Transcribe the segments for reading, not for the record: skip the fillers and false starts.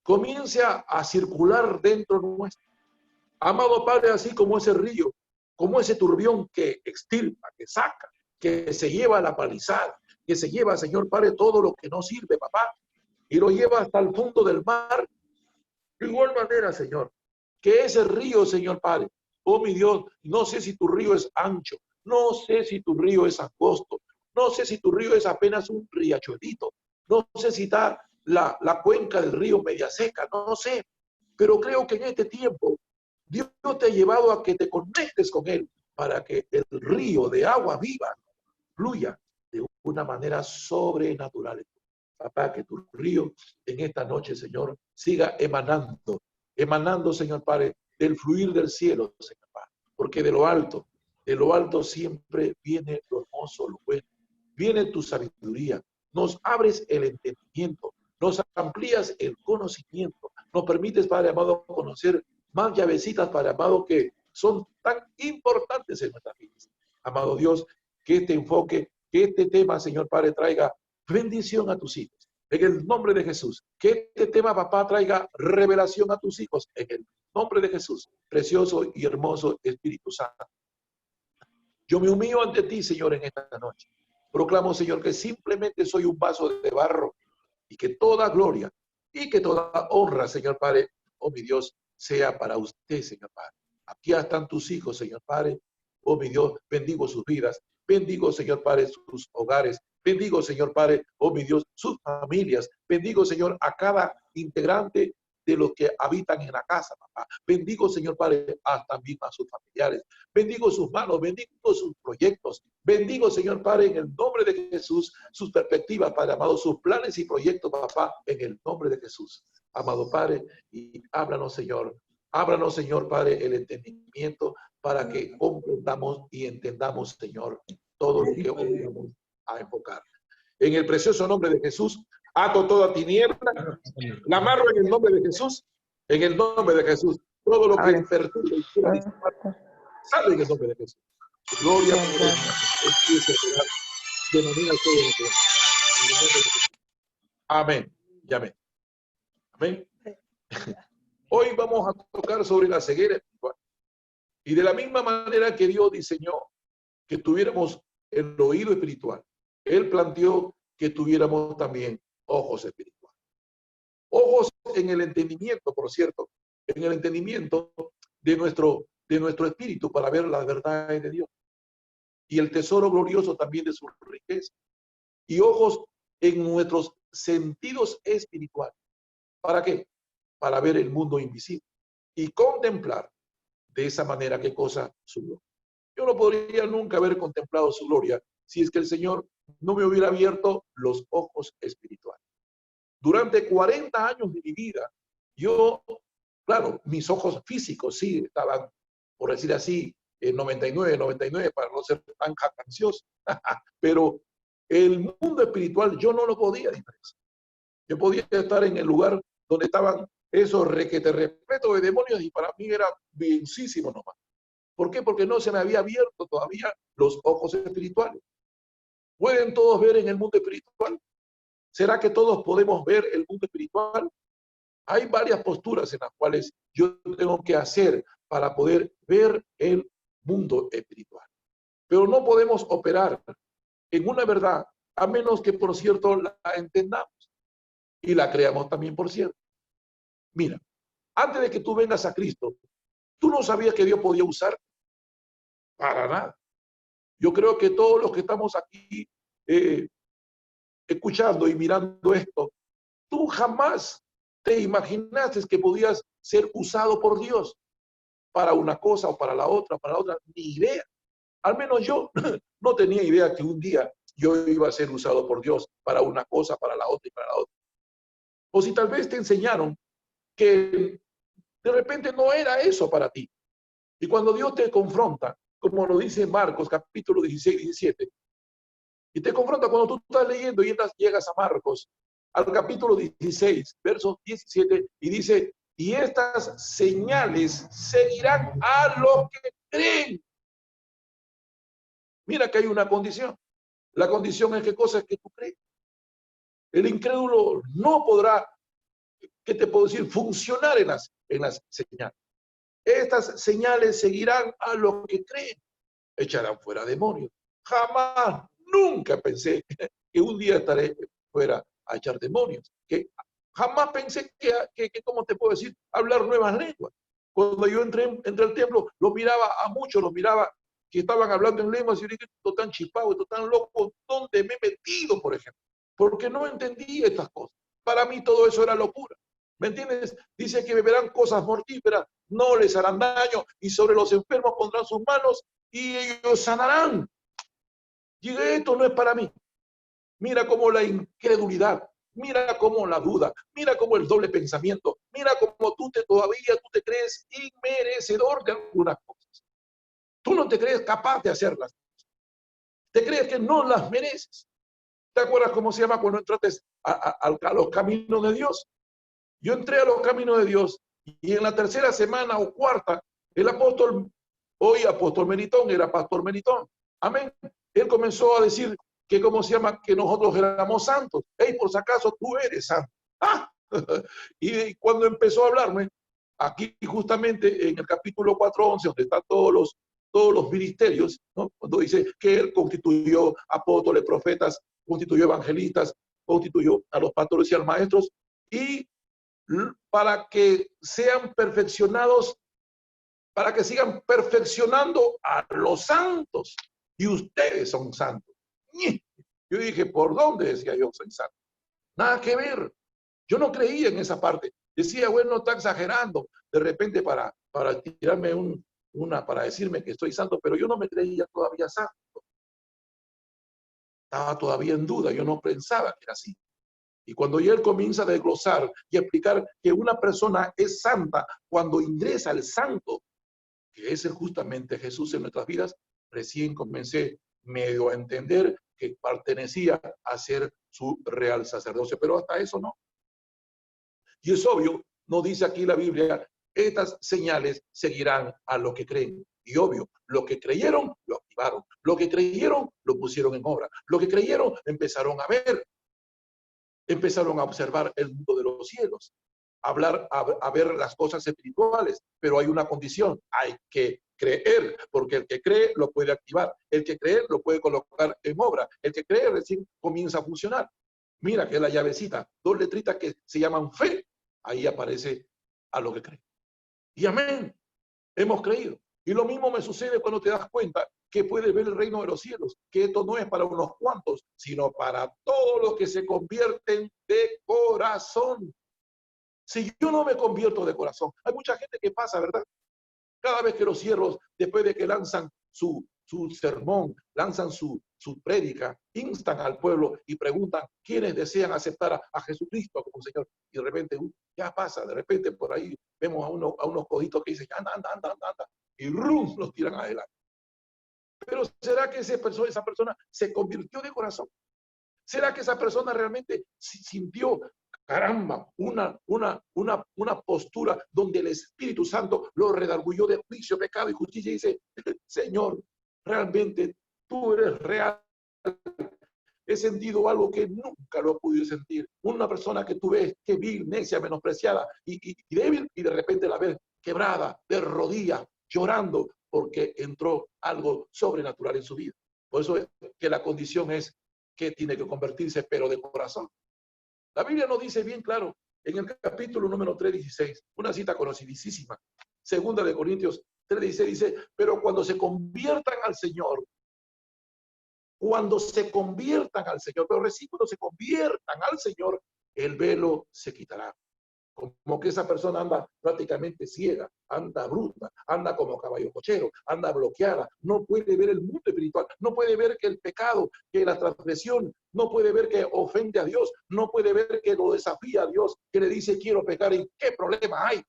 comience a circular dentro nuestro. Amado Padre, así como ese río, como ese turbión que extirpa, que saca, que se lleva a la palizada, que se lleva, Señor Padre, todo lo que no sirve, papá, y lo lleva hasta el fondo del mar. De igual manera, Señor, que ese río, Señor Padre, oh mi Dios, no sé si tu río es ancho, no sé si tu río es angosto, no sé si tu río es apenas un riachuelito, no sé si está la cuenca del río media seca, no sé, pero creo que en este tiempo Dios te ha llevado a que te conectes con Él para que el río de agua viva fluya de una manera sobrenatural. Papá, que tu río en esta noche, Señor, siga emanando, emanando, Señor Padre, del fluir del cielo, Señor Padre, porque de lo alto siempre viene lo hermoso, lo bueno, viene tu sabiduría, nos abres el entendimiento, nos amplías el conocimiento, nos permites, Padre amado, conocer más llavecitas, Padre amado, que son tan importantes en nuestras vidas. Amado Dios, que este enfoque, que este tema, Señor Padre, traiga bendición a tus hijos. En el nombre de Jesús. Que este tema, papá, traiga revelación a tus hijos. En el nombre de Jesús. Precioso y hermoso Espíritu Santo. Yo me humillo ante ti, Señor, en esta noche. Proclamo, Señor, que simplemente soy un vaso de barro y que toda gloria y que toda honra, Señor Padre, oh mi Dios, sea para usted, Señor Padre. Aquí están tus hijos, Señor Padre. Oh mi Dios, bendigo sus vidas. Bendigo, Señor Padre, sus hogares. Bendigo, Señor Padre, oh mi Dios, sus familias. Bendigo, Señor, a cada integrante de los que habitan en la casa, papá. Bendigo, Señor Padre, también a sus familiares. Bendigo sus manos, bendigo sus proyectos. Bendigo, Señor Padre, en el nombre de Jesús, sus perspectivas, Padre amado, sus planes y proyectos, papá, en el nombre de Jesús. Amado Padre, y háblanos, Señor. Háblanos, Señor Padre, el entendimiento para que comprendamos y entendamos, Señor, todo lo que hoy vamos a enfocar. En el precioso nombre de Jesús, ato toda tiniebla, la amarro en el nombre de Jesús, en el nombre de Jesús. Todo lo que perturbe y sale en el nombre de Jesús. Gloria a Dios. Amén y amén. Amén. Hoy vamos a tocar sobre la ceguera espiritual. Y de la misma manera que Dios diseñó que tuviéramos el oído espiritual, Él planteó que tuviéramos también ojos espirituales. Ojos en el entendimiento, por cierto, en el entendimiento de nuestro espíritu para ver las verdades de Dios. Y el tesoro glorioso también de su riqueza. Y ojos en nuestros sentidos espirituales. ¿Para qué? Para ver el mundo invisible y contemplar de esa manera qué cosa su gloria. Yo no podría nunca haber contemplado su gloria si es que el Señor no me hubiera abierto los ojos espirituales. Durante 40 años de mi vida, yo, claro, mis ojos físicos sí estaban, por decir así, en 99, para no ser tan jactancioso, pero el mundo espiritual yo no lo podía diferenciar. Yo podía estar en el lugar donde estaban esos requete respeto de demonios y para mí era bienísimo nomás. ¿Por qué? Porque no se me había abierto todavía los ojos espirituales. ¿Pueden todos ver en el mundo espiritual? ¿Será que todos podemos ver el mundo espiritual? Hay varias posturas en las cuales yo tengo que hacer para poder ver el mundo espiritual. Pero no podemos operar en una verdad a menos que, por cierto, la entendamos y la creamos también, por cierto. Mira, antes de que tú vengas a Cristo, tú no sabías que Dios podía usar para nada. Yo creo que todos los que estamos aquí escuchando y mirando esto, tú jamás te imaginaste que podías ser usado por Dios para una cosa o para la otra, ni idea. Al menos yo no tenía idea que un día yo iba a ser usado por Dios para una cosa, para la otra y para la otra. O si tal vez te enseñaron que de repente no era eso para ti. Y cuando Dios te confronta, como lo dice Marcos capítulo 16, 17, y te confronta cuando tú estás leyendo y llegas a Marcos, al capítulo 16, verso 17, y dice, y estas señales seguirán a los que creen. Mira que hay una condición. La condición es que cosa es que tú crees. El incrédulo no podrá ¿qué te puedo decir? Funcionar en las señales. Estas señales seguirán a los que creen. Echarán fuera demonios. Jamás, nunca pensé que un día estaré fuera a echar demonios. Que jamás pensé que, ¿cómo te puedo decir? Hablar nuevas lenguas. Cuando yo entré al templo, los miraba a muchos, los miraba que estaban hablando en lenguas y yo dije, esto tan chipado, esto tan loco, ¿dónde me he metido, por ejemplo? Porque no entendía estas cosas. Para mí todo eso era locura. ¿Me entiendes? Dice que beberán cosas mortíferas, no les harán daño y sobre los enfermos pondrán sus manos y ellos sanarán. Y esto no es para mí. Mira cómo la incredulidad, mira cómo la duda, mira cómo el doble pensamiento, mira cómo todavía tú te crees inmerecedor de algunas cosas. Tú no te crees capaz de hacerlas. Te crees que no las mereces. ¿Te acuerdas cómo se llama cuando entraste a los caminos de Dios? Yo entré a los caminos de Dios y en la tercera semana o cuarta, el apóstol, hoy apóstol Melitón, era pastor Melitón. Amén. Él comenzó a decir que, ¿cómo se llama? Que nosotros éramos santos. Hey, por si acaso tú eres santo. ¡Ah! Y cuando empezó a hablarme, aquí justamente en el capítulo 4:11, donde están todos los ministerios, ¿no? Cuando dice que él constituyó apóstoles, profetas, constituyó evangelistas, constituyó a los pastores y a los maestros, y para que sean perfeccionados, para que sigan perfeccionando a los santos. Y ustedes son santos. Yo dije, ¿por dónde decía yo soy santo? Nada que ver. Yo no creía en esa parte. Decía, bueno, está exagerando. De repente para tirarme para decirme que estoy santo, pero yo no me creía todavía santo. Estaba todavía en duda. Yo no pensaba que era así. Y cuando ya él comienza a desglosar y a explicar que una persona es santa cuando ingresa al santo, que es justamente Jesús en nuestras vidas, recién comencé medio a entender que pertenecía a ser su real sacerdocio, pero hasta eso no. Y es obvio, no dice aquí la Biblia, estas señales seguirán a los que creen. Y obvio, lo que creyeron, lo activaron. Lo que creyeron, lo pusieron en obra. Lo que creyeron, empezaron a ver. Empezaron a observar el mundo de los cielos, a ver las cosas espirituales, pero hay una condición, hay que creer, porque el que cree lo puede activar, el que cree lo puede colocar en obra, el que cree recién comienza a funcionar. Mira que es la llavecita, 2 letritas que se llaman fe, ahí aparece a lo que cree. Y amén, hemos creído. Y lo mismo me sucede cuando te das cuenta que puedes ver el reino de los cielos, que esto no es para unos cuantos, sino para todos los que se convierten de corazón. Si yo no me convierto de corazón, hay mucha gente que pasa, ¿verdad? Cada vez que los siervos, después de que lanzan su sermón, lanzan su prédica, instan al pueblo y preguntan quiénes desean aceptar a Jesucristo como Señor. Y de repente, ya pasa, de repente por ahí vemos a unos cojitos que dicen, anda, anda, anda, anda, anda, y ¡rum! Los tiran adelante. Pero ¿será que esa persona se convirtió de corazón? ¿Será que esa persona realmente sintió, caramba, una postura donde el Espíritu Santo lo redarguyó de juicio, pecado y justicia y dice, Señor, realmente tú eres real? He sentido algo que nunca lo he podido sentir. Una persona que tú ves que vil, necia, menospreciada y débil, y de repente la ves quebrada, de rodillas, llorando, porque entró algo sobrenatural en su vida. Por eso es que la condición es que tiene que convertirse, pero de corazón. La Biblia nos dice bien claro, en el capítulo número 3:16, una cita conocidísima, 2 Corintios 3:16 dice, pero cuando se conviertan al Señor, pero recién cuando se conviertan al Señor, el velo se quitará. Como que esa persona anda prácticamente ciega, anda bruta, anda como caballo cochero, anda bloqueada, no puede ver el mundo espiritual, no puede ver que el pecado, que la transgresión, no puede ver que ofende a Dios, no puede ver que lo desafía a Dios, que le dice quiero pecar y qué problema hay.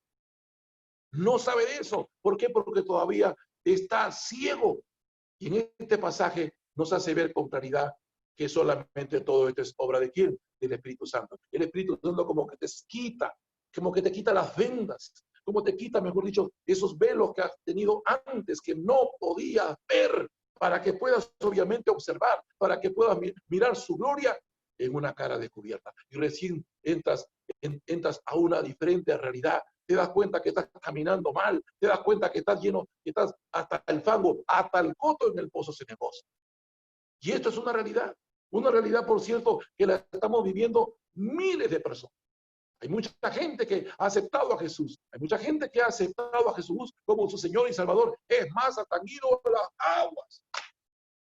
No sabe de eso. ¿Por qué? Porque todavía está ciego. Y en este pasaje nos hace ver con claridad que solamente todo esto es obra de ¿quién? Del Espíritu Santo. El Espíritu Santo como que te quita, como que te quita las vendas, como te quita, mejor dicho, esos velos que has tenido antes que no podías ver, para que puedas obviamente observar, para que puedas mirar su gloria en una cara descubierta. Y recién entras a una diferente realidad. Te das cuenta que estás caminando mal, te das cuenta que estás lleno, que estás hasta el fango, hasta el coto en el pozo cenagoso. Y esto es una realidad, por cierto, que la estamos viviendo miles de personas. Hay mucha gente que ha aceptado a Jesús, hay mucha gente que ha aceptado a Jesús como su Señor y Salvador. Es más, hasta han ido a las aguas.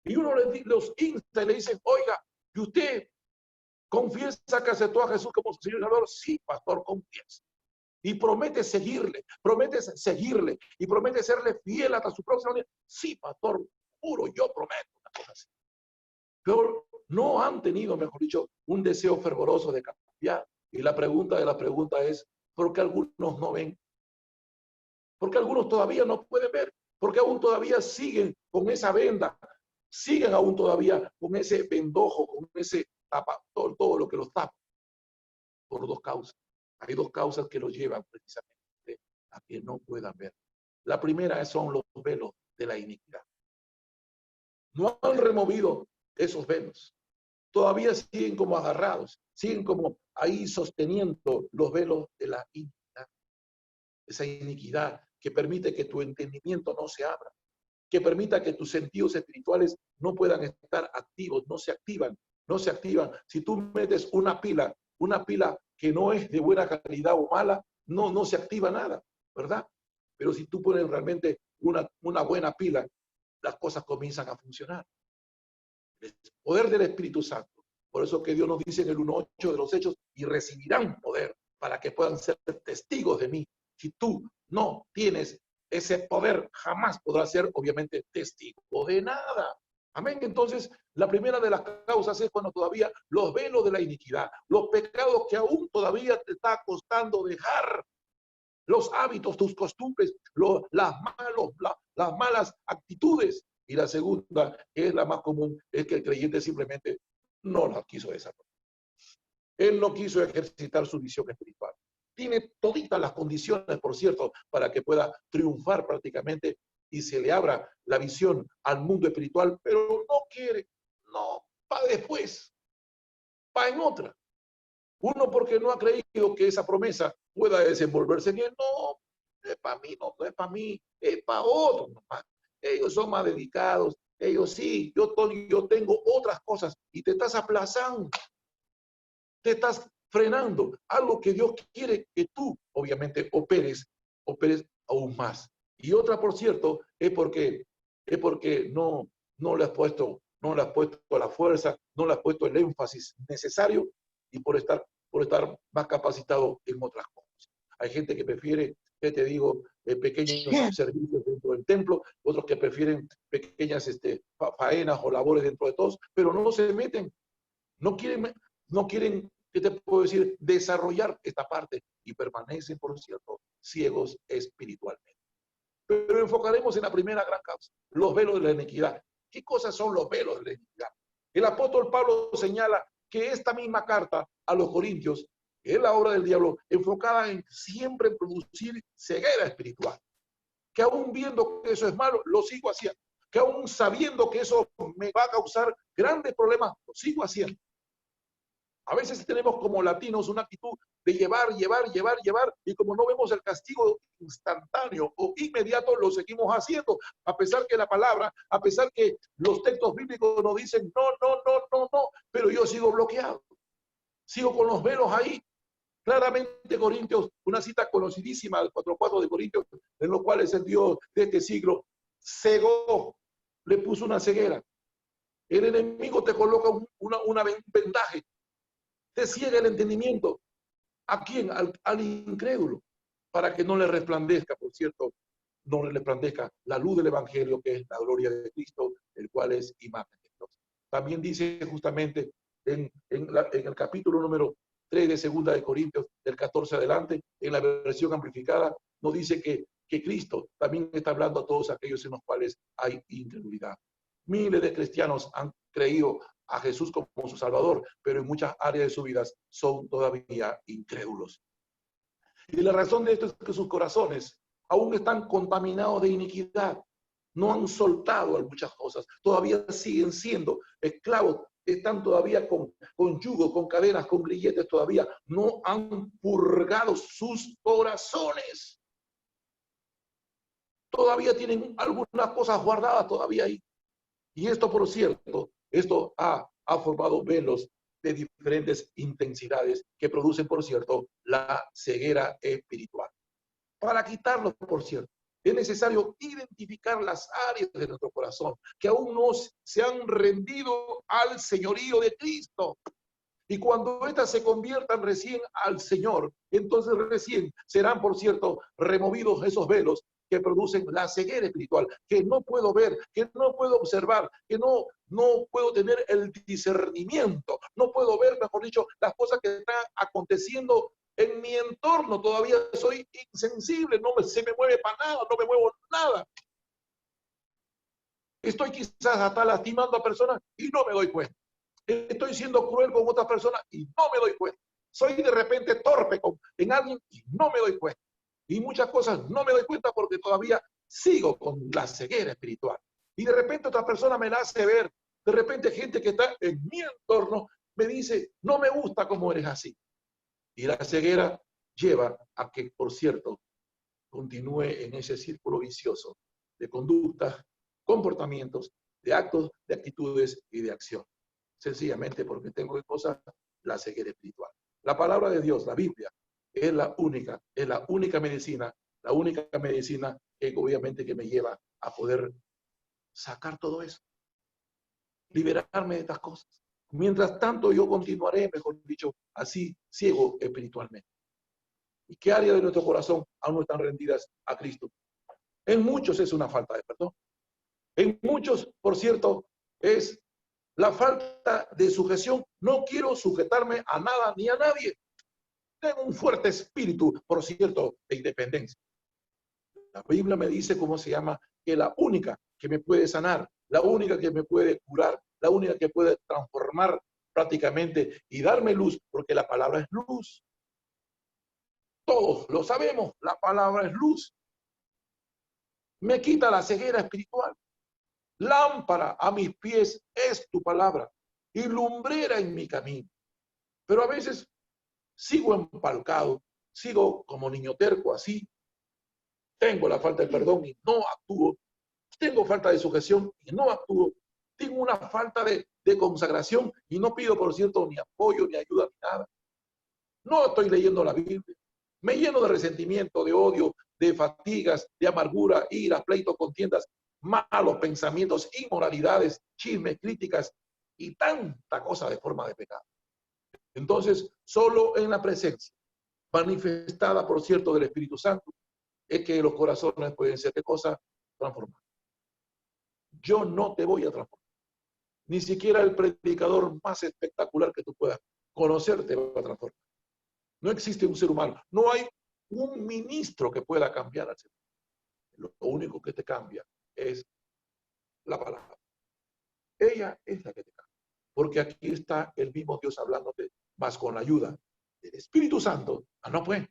Y uno los insta y le dice, oiga, ¿y usted confiesa que aceptó a Jesús como su Señor y Salvador? Sí, pastor, confiesa. Y promete seguirle, y promete serle fiel hasta su próxima vida. Sí, pastor, juro, yo prometo una cosa así. Pero no han tenido, mejor dicho, un deseo fervoroso de cambiar. Y la pregunta de la pregunta es, ¿por qué algunos no ven? ¿Por qué algunos todavía no pueden ver? ¿Por qué aún todavía siguen con esa venda? Siguen aún todavía con ese vendojo, con ese tapa, todo lo que los tapa. Por dos causas. Hay dos causas que los llevan precisamente a que no puedan ver. La primera son los velos de la iniquidad. No han removido esos velos. Todavía siguen como agarrados, siguen como ahí sosteniendo los velos de la iniquidad. Esa iniquidad que permite que tu entendimiento no se abra, que permita que tus sentidos espirituales no puedan estar activos, no se activan. Si tú metes una pila que no es de buena calidad o mala, no se activa nada, ¿verdad? Pero si tú pones realmente una buena pila, las cosas comienzan a funcionar. El poder del Espíritu Santo. Por eso que Dios nos dice en el 1:8 de los Hechos, y recibirán poder para que puedan ser testigos de mí. Si tú no tienes ese poder, jamás podrás ser, obviamente, testigo de nada. Amén. Entonces, la primera de las causas es cuando todavía los velos de la iniquidad, los pecados que aún todavía te está costando dejar, los hábitos, tus costumbres, las malas actitudes. Y la segunda, que es la más común, es que el creyente simplemente no la quiso desarrollar. Él no quiso ejercitar su visión espiritual. Tiene toditas las condiciones, por cierto, para que pueda triunfar prácticamente y se le abra la visión al mundo espiritual, pero no quiere, no, para después, para en otra. Uno porque no ha creído que esa promesa pueda desenvolverse en él. No, es para mí, no es para mí, es para otros nomás. Ellos son más dedicados, ellos sí, yo tengo otras cosas y te estás aplazando, te estás frenando. Algo que Dios quiere que tú, obviamente, operes aún más. Y otra, por cierto, es porque no le has puesto la fuerza, no le has puesto el énfasis necesario y por estar más capacitado en otras cosas. Hay gente que prefiere, ¿qué te digo? Pequeños servicios dentro del templo, otros que prefieren pequeñas faenas o labores dentro de todos, pero no se meten, no quieren, ¿qué te puedo decir? Desarrollar esta parte y permanecen, por cierto, ciegos espiritualmente. Pero enfocaremos en la primera gran causa, los velos de la iniquidad. ¿Qué cosas son los velos de la iniquidad? El apóstol Pablo señala que esta misma carta a los Corintios es la obra del diablo, enfocada siempre en producir ceguera espiritual. Que aún viendo que eso es malo, lo sigo haciendo. Que aún sabiendo que eso me va a causar grandes problemas, lo sigo haciendo. A veces tenemos como latinos una actitud de llevar, y como no vemos el castigo instantáneo o inmediato, lo seguimos haciendo, a pesar que la palabra, a pesar que los textos bíblicos nos dicen no, pero yo sigo bloqueado, sigo con los velos ahí. Claramente Corintios, una cita conocidísima del 4:4 de Corintios, en lo cual es el Dios de este siglo, cegó, le puso una ceguera. El enemigo te coloca un vendaje, te ciega el entendimiento. ¿A quién? Al incrédulo, para que no le resplandezca, por cierto, no le resplandezca la luz del Evangelio, que es la gloria de Cristo, el cual es imagen de Dios. También dice justamente en el capítulo número 3 de Segunda de Corintios, del 14 adelante, en la versión amplificada, nos dice que Cristo también está hablando a todos aquellos en los cuales hay incredulidad. Miles de cristianos han creído a Jesús como su Salvador, pero en muchas áreas de sus vidas son todavía incrédulos. Y la razón de esto es que sus corazones aún están contaminados de iniquidad. No han soltado muchas cosas. Todavía siguen siendo esclavos están todavía con yugo, con cadenas, con grilletes todavía. No han purgado sus corazones. Todavía tienen algunas cosas guardadas todavía ahí. Y esto, por cierto, esto ha formado velos de diferentes intensidades que producen, por cierto, la ceguera espiritual. Para quitarlos, por cierto, es necesario identificar las áreas de nuestro corazón que aún no se han rendido al señorío de Cristo. Y cuando éstas se conviertan recién al Señor, entonces recién serán, por cierto, removidos esos velos que producen la ceguera espiritual, que no puedo ver, que no puedo observar, que no puedo tener el discernimiento, no puedo ver, mejor dicho, las cosas que están aconteciendo en mi entorno. Todavía soy insensible, se me mueve para nada, no me muevo nada. Estoy quizás hasta lastimando a personas y no me doy cuenta. Estoy siendo cruel con otras personas y no me doy cuenta. Soy de repente torpe en alguien y no me doy cuenta. Y muchas cosas no me doy cuenta porque todavía sigo con la ceguera espiritual. Y de repente otra persona me la hace ver. De repente gente que está en mi entorno me dice, no me gusta cómo eres así. Y la ceguera lleva a que, por cierto, continúe en ese círculo vicioso de conductas, comportamientos, de actos, de actitudes y de acción. Sencillamente porque tengo en cosas la ceguera espiritual. La palabra de Dios, la Biblia, es la única medicina, que obviamente que me lleva a poder sacar todo eso, liberarme de estas cosas. Mientras tanto yo continuaré, mejor dicho, así ciego espiritualmente. ¿Y qué áreas de nuestro corazón aún no están rendidas a Cristo? En muchos es una falta de perdón. En muchos, por cierto, es la falta de sujeción. No quiero sujetarme a nada ni a nadie. Tengo un fuerte espíritu, por cierto, de independencia. La Biblia me dice cómo se llama, que la única que me puede sanar, la única que me puede curar, la única que puede transformar prácticamente y darme luz, porque la palabra es luz. Todos lo sabemos, la palabra es luz. Me quita la ceguera espiritual. Lámpara a mis pies es tu palabra y lumbrera en mi camino. Pero a veces sigo empalcado, sigo como niño terco así. Tengo la falta de perdón y no actúo. Tengo falta de sujeción y no actúo. Tengo una falta de consagración y no pido, por cierto, ni apoyo, ni ayuda, ni nada. No estoy leyendo la Biblia. Me lleno de resentimiento, de odio, de fatigas, de amargura, ira, pleitos, contiendas, malos pensamientos, inmoralidades, chismes, críticas y tanta cosa de forma de pecado. Entonces, solo en la presencia manifestada, por cierto, del Espíritu Santo, es que los corazones pueden ser, ¿qué cosa? Transformados. Yo no te voy a transformar. Ni siquiera el predicador más espectacular que tú puedas conocer te va a transformar. No existe un ser humano. No hay un ministro que pueda cambiar al ser humano. Lo único que te cambia es la palabra. Ella es la que te cambia. Porque aquí está el mismo Dios hablándote, más con la ayuda del Espíritu Santo. No pues.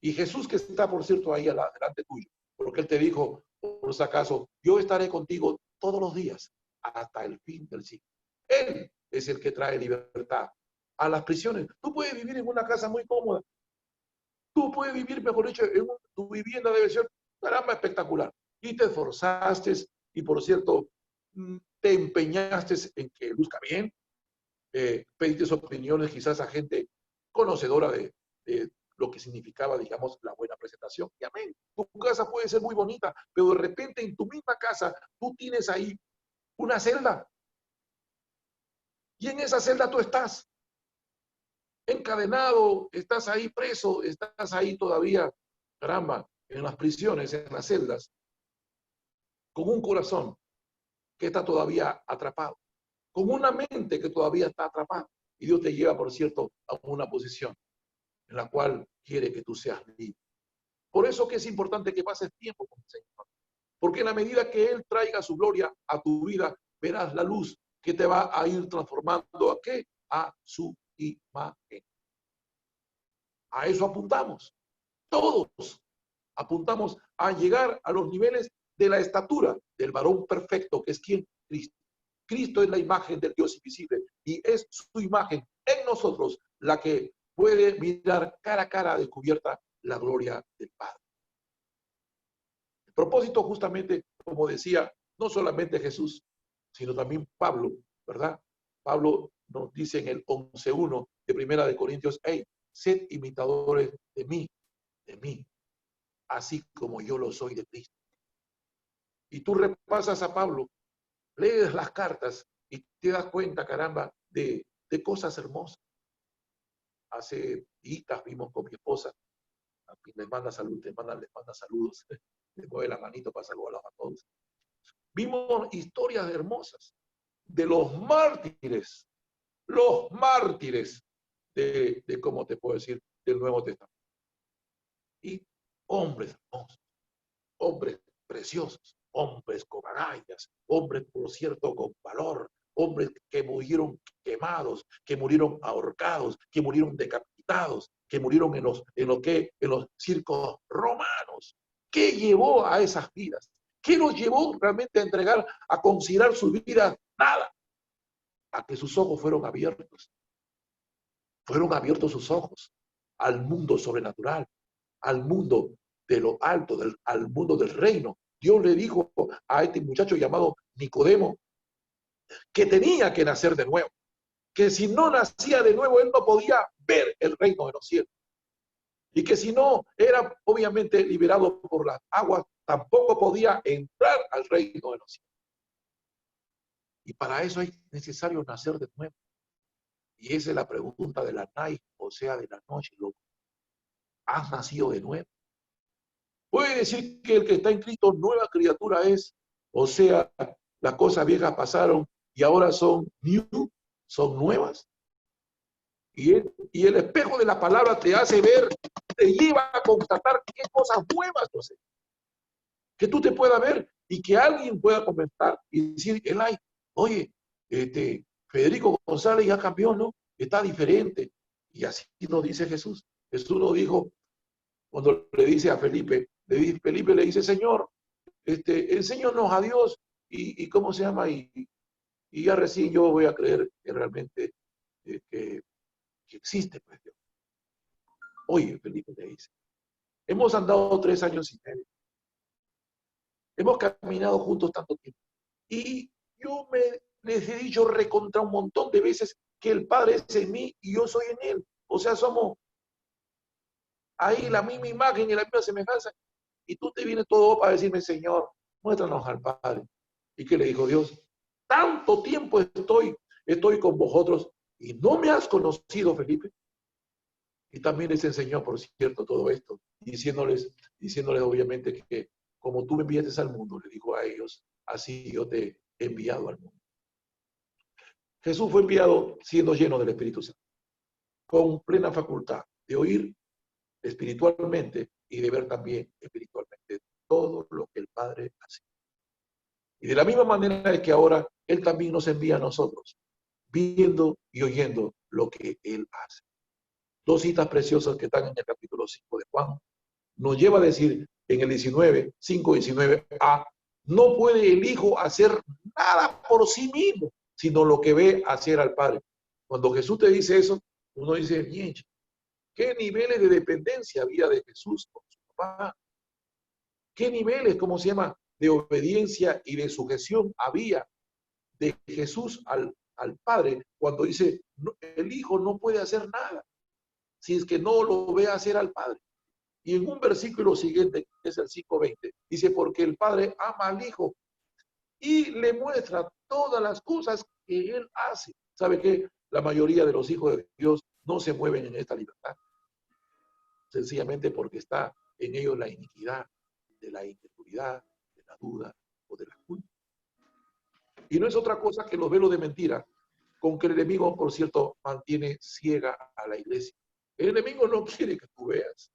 Y Jesús que está, por cierto, ahí delante tuyo. Porque Él te dijo, por si acaso, yo estaré contigo todos los días hasta el fin del siglo. Él es el que trae libertad a las prisiones. Tú puedes vivir en una casa muy cómoda. Tú puedes vivir, mejor dicho, tu vivienda debe ser, caramba, espectacular. Y te esforzaste y, por cierto, te empeñaste en que luzca bien. Pediste opiniones quizás a gente conocedora de lo que significaba, digamos, la buena presentación. Y amén. Tu casa puede ser muy bonita, pero de repente en tu misma casa tú tienes ahí una celda. Y en esa celda tú estás encadenado, estás ahí preso, estás ahí todavía, caramba, en las prisiones, en las celdas, con un corazón que está todavía atrapado, con una mente que todavía está atrapada. Y Dios te lleva, por cierto, a una posición en la cual quiere que tú seas libre. Por eso que es importante que pases tiempo con el Señor. Porque en la medida que Él traiga su gloria a tu vida, verás la luz que te va a ir transformando ¿a qué? A su imagen. A eso apuntamos. Todos apuntamos a llegar a los niveles de la estatura del varón perfecto, que es quien Cristo. Cristo es la imagen del Dios invisible, y es su imagen en nosotros la que puede mirar cara a cara descubierta la gloria del Padre. El propósito justamente, como decía, no solamente Jesús, sino también Pablo, ¿verdad? Pablo nos dice en el 11:1 de Primera de Corintios, hey, sed imitadores de mí, así como yo lo soy de Cristo. Y tú repasas a Pablo, lees las cartas y te das cuenta, caramba, de cosas hermosas. Hace días vimos con mi esposa, les manda salud, les manda saludos, le mueve la manito para saludarlos a todos. Vimos historias hermosas de los mártires de cómo te puedo decir, del Nuevo Testamento. Y hombres hermosos, hombres preciosos, hombres con agallas, hombres, por cierto, con valor, hombres que murieron quemados, que murieron ahorcados, que murieron decapitados, que murieron en los circos romanos. ¿Qué llevó a esas vidas? ¿Qué los llevó realmente a entregar, a considerar su vida nada? A que sus ojos fueron abiertos sus ojos al mundo sobrenatural, al mundo de lo alto, al mundo del reino. Dios le dijo a este muchacho llamado Nicodemo que tenía que nacer de nuevo, que si no nacía de nuevo, él no podía ver el reino de los cielos. Y que si no era obviamente liberado por las aguas, tampoco podía entrar al reino de los cielos. Y para eso es necesario nacer de nuevo. Y esa es la pregunta de la night, o sea, de la noche, loco. ¿Has nacido de nuevo? Puede decir que el que está en Cristo, nueva criatura es, o sea, las cosas viejas pasaron y ahora son new, son nuevas. Y el espejo de la palabra te hace ver, te lleva a constatar qué cosas nuevas, no sé. Que tú te puedas ver y que alguien pueda comentar y decir, Elay, oye, Federico González ya cambió, ¿no? Está diferente. Y así nos dice Jesús. Jesús nos dijo, cuando le dice a Felipe, Felipe le dice, Señor, enséñanos a Dios y ¿cómo se llama? Y ya recién yo voy a creer que realmente que existe, pues, Dios. Oye, Felipe le dice, hemos andado 3 años y medio. Hemos caminado juntos tanto tiempo. Y yo les he dicho recontra un montón de veces que el Padre es en mí y yo soy en Él. O sea, somos ahí la misma imagen y la misma semejanza. Y tú te vienes todo para decirme, Señor, muéstranos al Padre. ¿Y qué le dijo Dios? Tanto tiempo estoy con vosotros y no me has conocido, Felipe. Y también les enseñó, por cierto, todo esto, diciéndoles obviamente que como tú me enviaste al mundo, le dijo a ellos, así yo te he enviado al mundo. Jesús fue enviado siendo lleno del Espíritu Santo, con plena facultad de oír espiritualmente y de ver también espiritualmente todo lo que el Padre hace. Y de la misma manera es que ahora Él también nos envía a nosotros, viendo y oyendo lo que Él hace. 2 citas preciosas que están en el capítulo 5 de Juan, nos lleva a decir en el 5:19a, no puede el Hijo hacer nada por sí mismo, sino lo que ve hacer al Padre. Cuando Jesús te dice eso, uno dice, bien, ¿qué niveles de dependencia había de Jesús con su papá? ¿Qué niveles, cómo se llama, de obediencia y de sujeción había de Jesús al Padre cuando dice, no, el Hijo no puede hacer nada si es que no lo ve hacer al Padre? Y en un versículo siguiente, que es el 5:20, dice, porque el Padre ama al Hijo y le muestra todas las cosas que Él hace. ¿Sabe qué? La mayoría de los hijos de Dios no se mueven en esta libertad. Sencillamente porque está en ellos la iniquidad, de la inseguridad, de la duda o de la culpa. Y no es otra cosa que los velos de mentira con que el enemigo, por cierto, mantiene ciega a la iglesia. El enemigo no quiere que tú veas.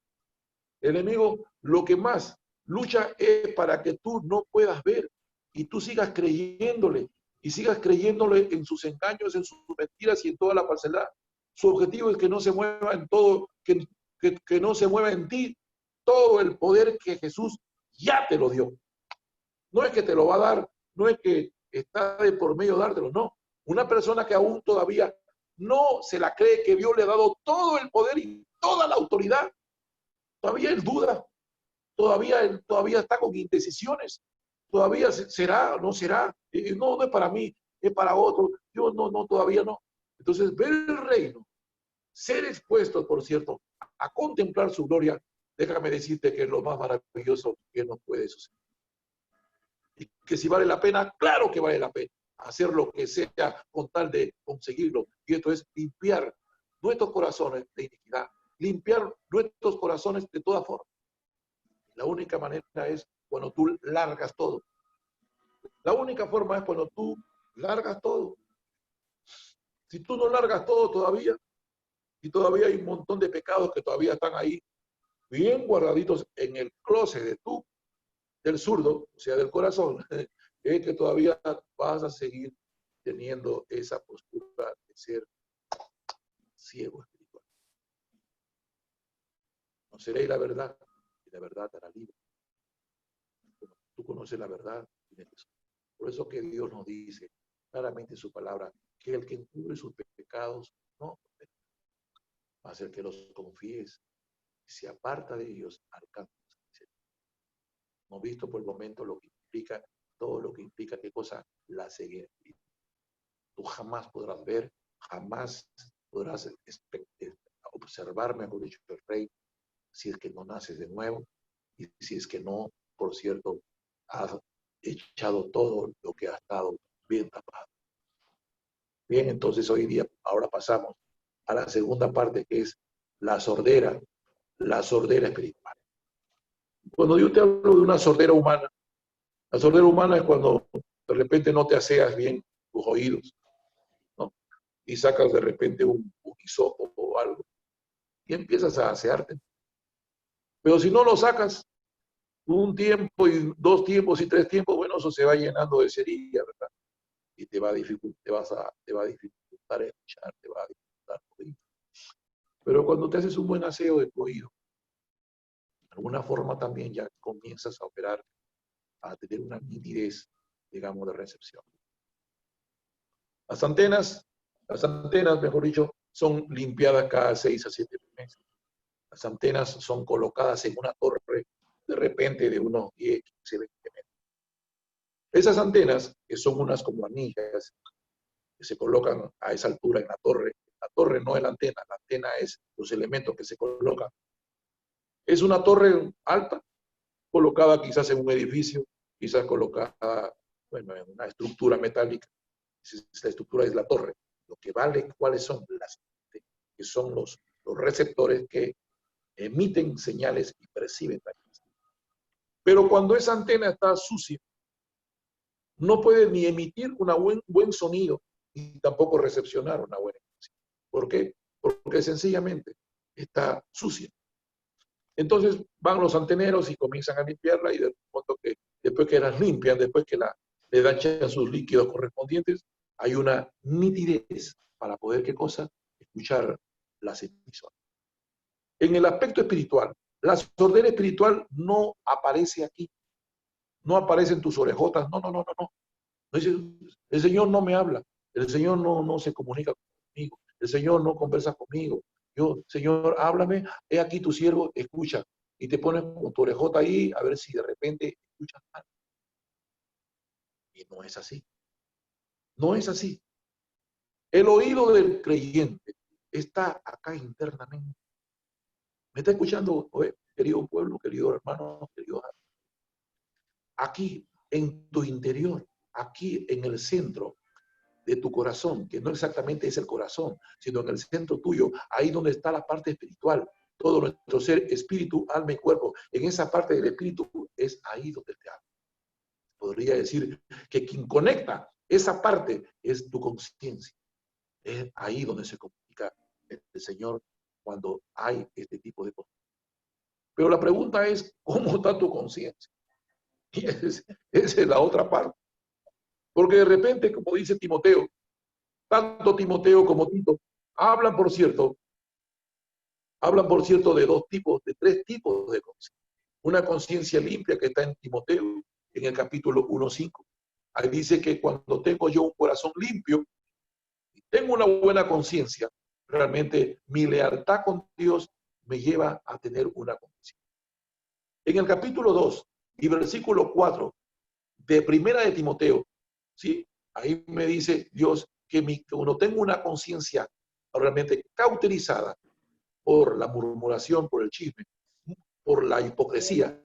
El enemigo lo que más lucha es para que tú no puedas ver y tú sigas creyéndole y sigas creyéndole en sus engaños, en sus mentiras y en toda la falsedad. Su objetivo es que no se mueva en todo, que no se mueva en ti todo el poder que Jesús ya te lo dio. No es que te lo va a dar, no es que está de por medio dártelo, no. Una persona que aún todavía no se la cree que Dios le ha dado todo el poder y toda la autoridad. Todavía él duda, todavía está con indecisiones. Todavía será, no será. No, no es para mí, es para otro. Yo no, todavía no. Entonces, ver el reino, ser expuesto, por cierto, a contemplar su gloria, déjame decirte que es lo más maravilloso que nos puede suceder. Y que si vale la pena, claro que vale la pena hacer lo que sea con tal de conseguirlo. Y esto es limpiar nuestros corazones de iniquidad, limpiar nuestros corazones de toda forma. La única manera es cuando tú largas todo. La única forma es cuando tú largas todo. Si tú no largas todo todavía, y todavía hay un montón de pecados que todavía están ahí, bien guardaditos en el closet del zurdo, o sea, del corazón, es que todavía vas a seguir teniendo esa postura de ser ciego espiritual. Conoceréis la verdad, y la verdad te hará libre. Tú conoces la verdad, por eso que Dios nos dice claramente en su palabra que el que encubre sus pecados no, más el que los confíes y se aparta de ellos alcanza. No visto por el momento lo que implica, todo lo que implica, qué cosa, la ceguera. Tú jamás podrás ver, jamás podrás observar, mejor dicho, el rey, si es que no naces de nuevo y si es que no, por cierto, has echado todo lo que ha estado bien tapado. Bien, entonces hoy día, ahora pasamos a la segunda parte, que es la sordera espiritual. Cuando yo te hablo de una sordera humana, la sordera humana es cuando de repente no te aseas bien tus oídos, ¿no? Y sacas de repente un hisopo o algo y empiezas a asearte. Pero si no lo sacas un tiempo y 2 tiempos y 3 tiempos, bueno, eso se va llenando de cerilla, ¿verdad? Y te va a dificultar, te va a dificultar escuchar, te va a dificultar oír. Pero cuando te haces un buen aseo de tu oído, de alguna forma también ya comienzas a operar, a tener una nitidez, digamos, de recepción. Las antenas, mejor dicho, son limpiadas cada 6 a 7 meses. Las antenas son colocadas en una torre de repente de unos 10, 15, 20 metros. Esas antenas, que son unas como anillas, que se colocan a esa altura en la torre no es la antena es los elementos que se colocan. Es una torre alta, colocada quizás en un edificio, quizás colocada, bueno, en una estructura metálica. La estructura es la torre. Lo que vale, ¿cuáles son? Que son los receptores que emiten señales y perciben señales. Pero cuando esa antena está sucia, no puede ni emitir un buen sonido y tampoco recepcionar una buena información. ¿Por qué? Porque sencillamente está sucia. Entonces van los anteneros y comienzan a limpiarla y después que las limpian, después que le dan sus líquidos correspondientes, hay una nitidez para poder, ¿qué cosa? Escuchar las emisoras. En el aspecto espiritual, la sordera espiritual no aparece aquí, no aparece en tus orejotas, no. El Señor no me habla, el Señor no se comunica conmigo, el Señor no conversa conmigo. Señor, háblame, he aquí tu siervo, escucha. Y te pones con tu orejota ahí a ver si de repente escuchas mal. Y no es así. No es así. El oído del creyente está acá internamente. ¿Me está escuchando, querido pueblo, querido hermano, querido hermano? Aquí, en tu interior, aquí en el centro de tu corazón, que no exactamente es el corazón, sino en el centro tuyo, ahí donde está la parte espiritual, todo nuestro ser, espíritu, alma y cuerpo, en esa parte del espíritu es ahí donde te habla. Podría decir que quien conecta esa parte es tu conciencia. Es ahí donde se comunica el Señor cuando hay este tipo de cosas. Pero la pregunta es, ¿cómo está tu conciencia? Y esa es la otra parte. Porque de repente, como dice Timoteo, tanto Timoteo como Tito hablan, por cierto, de 3 tipos de conciencia. Una conciencia limpia que está en Timoteo, en el capítulo 1:5. Ahí dice que cuando tengo yo un corazón limpio, tengo una buena conciencia, realmente mi lealtad con Dios me lleva a tener una conciencia. En el capítulo 2 y versículo 4 de Primera de Timoteo, ¿sí? Ahí me dice Dios que uno tenga una conciencia realmente cauterizada por la murmuración, por el chisme, por la hipocresía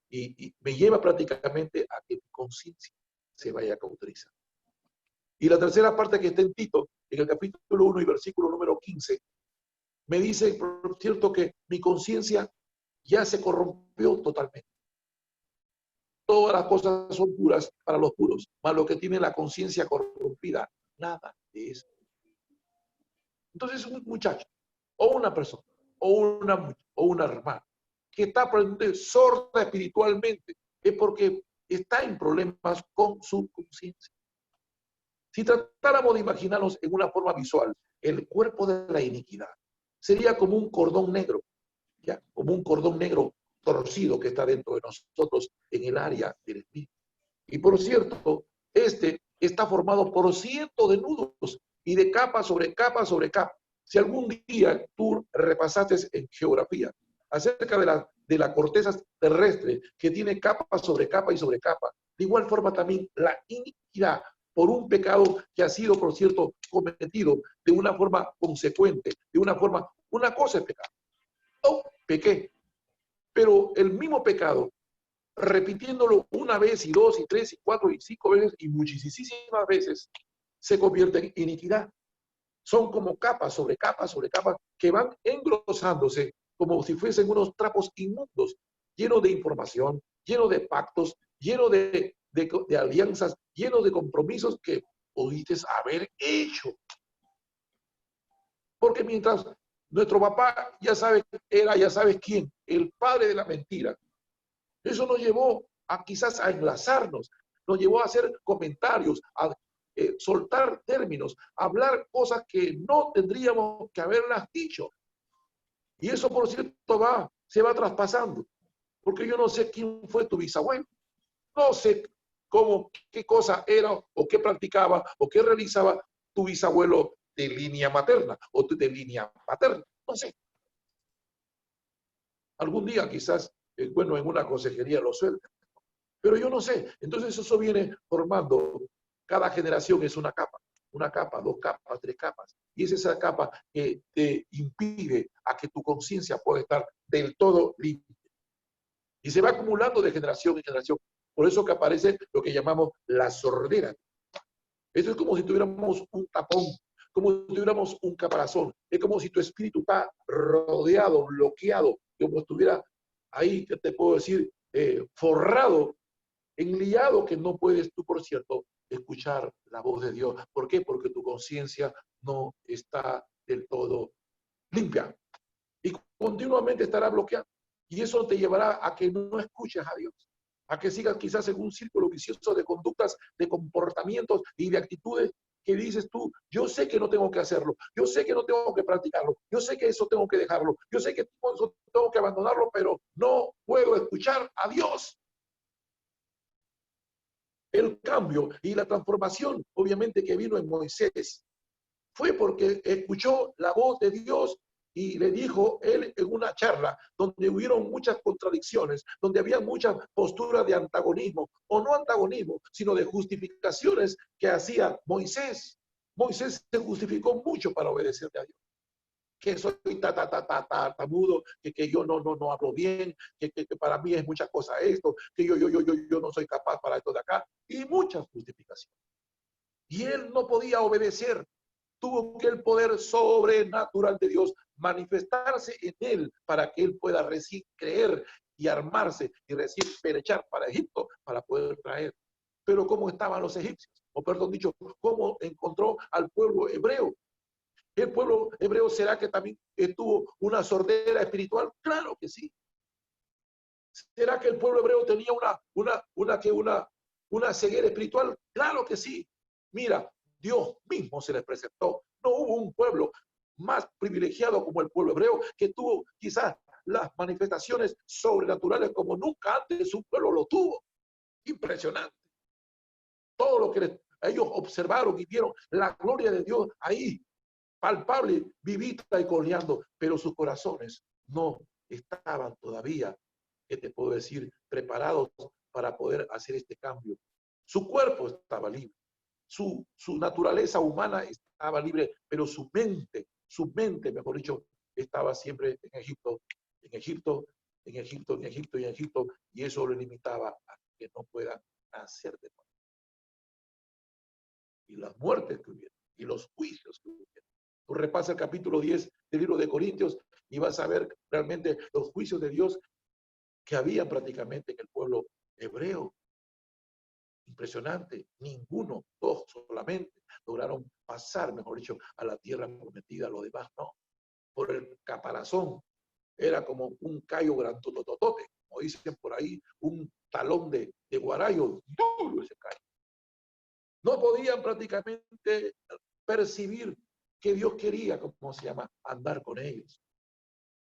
y me lleva prácticamente a que mi conciencia se vaya a cauterizar. Y la tercera parte que está en Tito, en el capítulo 1 y versículo número 15, me dice, por cierto, que mi conciencia ya se corrompió totalmente. Todas las cosas son puras para los puros, mas lo que tiene la conciencia corrompida, nada de eso. Entonces un muchacho, o una persona, o una hermana, que está aprendiendo sorda espiritualmente, es porque está en problemas con su conciencia. Si tratáramos de imaginarnos en una forma visual, el cuerpo de la iniquidad sería como un cordón negro, ¿ya? Como un cordón negro torcido que está dentro de nosotros en el área del espíritu. Y por cierto, este está formado por cientos de nudos y de capa sobre capa sobre capa. Si algún día tú repasaste en geografía acerca de la corteza terrestre que tiene capa sobre capa y sobre capa, de igual forma también la iniquidad por un pecado que ha sido, por cierto, cometido de una forma consecuente, de una forma, una cosa es pecado. Oh, pequé, pero el mismo pecado repitiéndolo una vez y dos y tres y cuatro y cinco veces y muchísimas veces, se convierte en iniquidad. Son como capas sobre capas sobre capas que van engrosándose como si fuesen unos trapos inmundos, llenos de información, llenos de pactos, llenos de alianzas, llenos de compromisos que pudiste haber hecho. Porque mientras nuestro papá ya sabe, ya sabes quién, el padre de la mentira, eso nos llevó a quizás a enlazarnos, nos llevó a hacer comentarios, a soltar términos, a hablar cosas que no tendríamos que haberlas dicho. Y eso, por cierto, se va traspasando. Porque yo no sé quién fue tu bisabuelo, no sé qué cosa era o qué practicaba o qué realizaba tu bisabuelo de línea materna o de línea paterna, no sé. Algún día quizás, bueno, en una consejería lo suelta. Pero yo no sé. Entonces eso viene formando, cada generación es una capa, dos capas, tres capas. Y es esa capa que te impide a que tu conciencia pueda estar del todo limpia. Y se va acumulando de generación en generación. Por eso que aparece lo que llamamos la sordera. Esto es como si tuviéramos un tapón, como si tuviéramos un caparazón. Es como si tu espíritu está rodeado, bloqueado, como estuviera ahí, ¿qué te puedo decir? Forrado, enliado, que no puedes tú, por cierto, escuchar la voz de Dios. ¿Por qué? Porque tu conciencia no está del todo limpia y continuamente estará bloqueada. Y eso te llevará a que no escuches a Dios, a que sigas quizás en un círculo vicioso de conductas, de comportamientos y de actitudes que dices tú, yo sé que no tengo que hacerlo, yo sé que no tengo que practicarlo, yo sé que eso tengo que dejarlo, yo sé que eso tengo que abandonarlo, pero no puedo escuchar a Dios. El cambio y la transformación, obviamente, que vino en Moisés, fue porque escuchó la voz de Dios y le dijo él en una charla donde hubieron muchas contradicciones, donde había muchas posturas de antagonismo, o no antagonismo, sino de justificaciones que hacía Moisés. Moisés se justificó mucho para obedecerle a Dios. Que soy tartamudo, que yo no hablo bien, que para mí es muchas cosas esto, que yo no soy capaz para esto de acá, y muchas justificaciones. Y él no podía obedecer, tuvo que el poder sobrenatural de Dios manifestarse en él para que él pueda recién creer y armarse y recién pelechar para Egipto para poder traer. Pero ¿cómo estaban los egipcios? O perdón dicho, ¿cómo encontró al pueblo hebreo? ¿El pueblo hebreo será que también tuvo una sordera espiritual? Claro que sí. ¿Será que el pueblo hebreo tenía una ceguera espiritual? Claro que sí. Mira, Dios mismo se les presentó. No hubo un pueblo más privilegiado como el pueblo hebreo que tuvo quizás las manifestaciones sobrenaturales como nunca antes un pueblo lo tuvo. Impresionante. Todo lo que Ellos observaron y vieron la gloria de Dios ahí, palpable, vivita y coleando, pero sus corazones no estaban todavía, ¿qué te puedo decir?, preparados para poder hacer este cambio. Su cuerpo estaba libre, su naturaleza humana estaba libre, pero su mente, mejor dicho, estaba siempre en Egipto, en Egipto, en Egipto, en Egipto y en Egipto, y eso le limitaba a que no pueda nacer de nuevo. Y las muertes que hubieron, y los juicios que hubieron. Tú repasa el capítulo 10 del libro de Corintios y vas a ver realmente los juicios de Dios que había prácticamente en el pueblo hebreo. Impresionante, ninguno, dos solamente lograron pasar, mejor dicho, a la tierra prometida, los demás no. Por el caparazón, era como un callo grandototote, como dicen por ahí, un talón de guarayo, duro ese callo. No podían prácticamente percibir que Dios quería, ¿cómo se llama?, andar con ellos.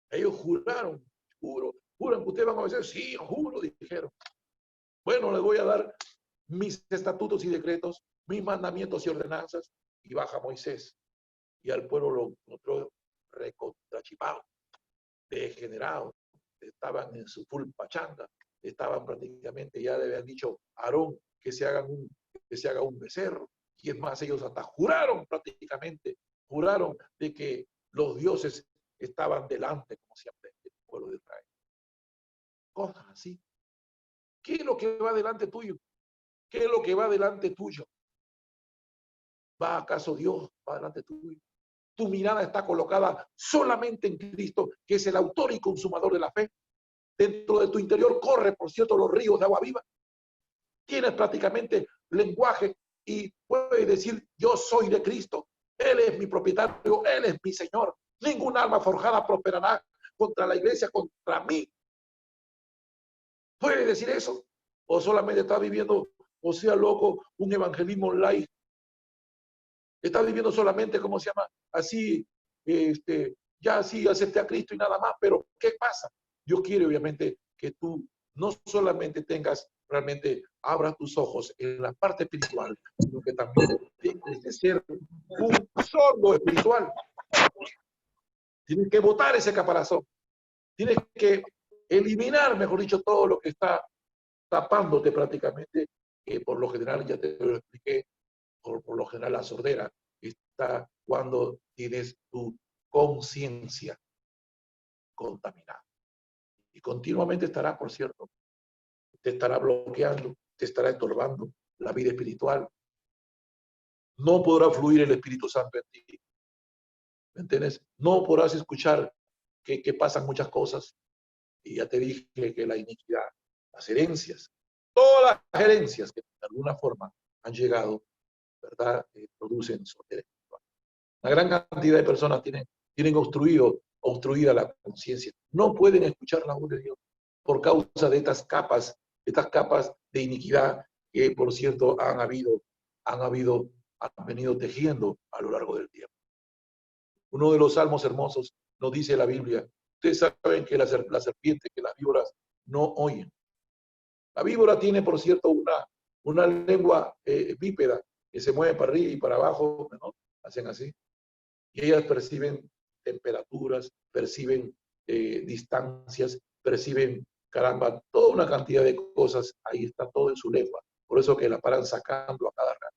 Ellos juraron, juran que ustedes van a obedecer, sí, juro, dijeron. Bueno, les voy a dar mis estatutos y decretos, mis mandamientos y ordenanzas, y baja Moisés. Y al pueblo lo encontró recontrachipado, degenerado, estaban en su full pachanga, estaban prácticamente, ya le habían dicho a Aarón que se haga un becerro, y es más, ellos hasta juraron prácticamente, juraron de que los dioses estaban delante, como siempre, del pueblo de Israel. Cosas así. ¿Qué es lo que va delante tuyo? ¿Qué es lo que va delante tuyo? ¿Va acaso Dios? ¿Va delante tuyo? Tu mirada está colocada solamente en Cristo, que es el autor y consumador de la fe. Dentro de tu interior corre, por cierto, los ríos de agua viva. Tienes prácticamente lenguaje y puedes decir, yo soy de Cristo. Él es mi propietario, Él es mi Señor. Ningún arma forjada prosperará contra la iglesia, contra mí. ¿Puedes decir eso? ¿O solamente estás viviendo, o sea, loco, un evangelismo online? Estás viviendo solamente, ¿cómo se llama? Así, ya así acepté a Cristo y nada más, pero ¿qué pasa? Dios quiere, obviamente, que tú no solamente tengas, realmente abras tus ojos en la parte espiritual, sino que también tienes que ser un sordo espiritual. Tienes que botar ese caparazón. Tienes que eliminar, mejor dicho, todo lo que está tapándote prácticamente, que por lo general, ya te lo expliqué, por lo general la sordera está cuando tienes tu conciencia contaminada. Y continuamente estará, por cierto, te estará bloqueando, te estará estorbando la vida espiritual. No podrá fluir el Espíritu Santo en ti. ¿Me entiendes? No podrás escuchar que pasan muchas cosas. Y ya te dije que la iniquidad, las herencias, todas las herencias que de alguna forma han llegado, ¿verdad? Producen sordera espiritual. Una gran cantidad de personas tienen obstruida la conciencia. No pueden escuchar la voz de Dios por causa de estas capas de iniquidad que, por cierto, han venido tejiendo a lo largo del tiempo. Uno de los salmos hermosos nos dice la Biblia, ustedes saben que la serpiente, que las víboras no oyen. La víbora tiene, por cierto, una lengua bípeda que se mueve para arriba y para abajo, ¿no? Hacen así. Y ellas perciben temperaturas, perciben distancias, perciben, caramba, toda una cantidad de cosas. Ahí está todo en su lengua. Por eso que la paran sacando a cada rato.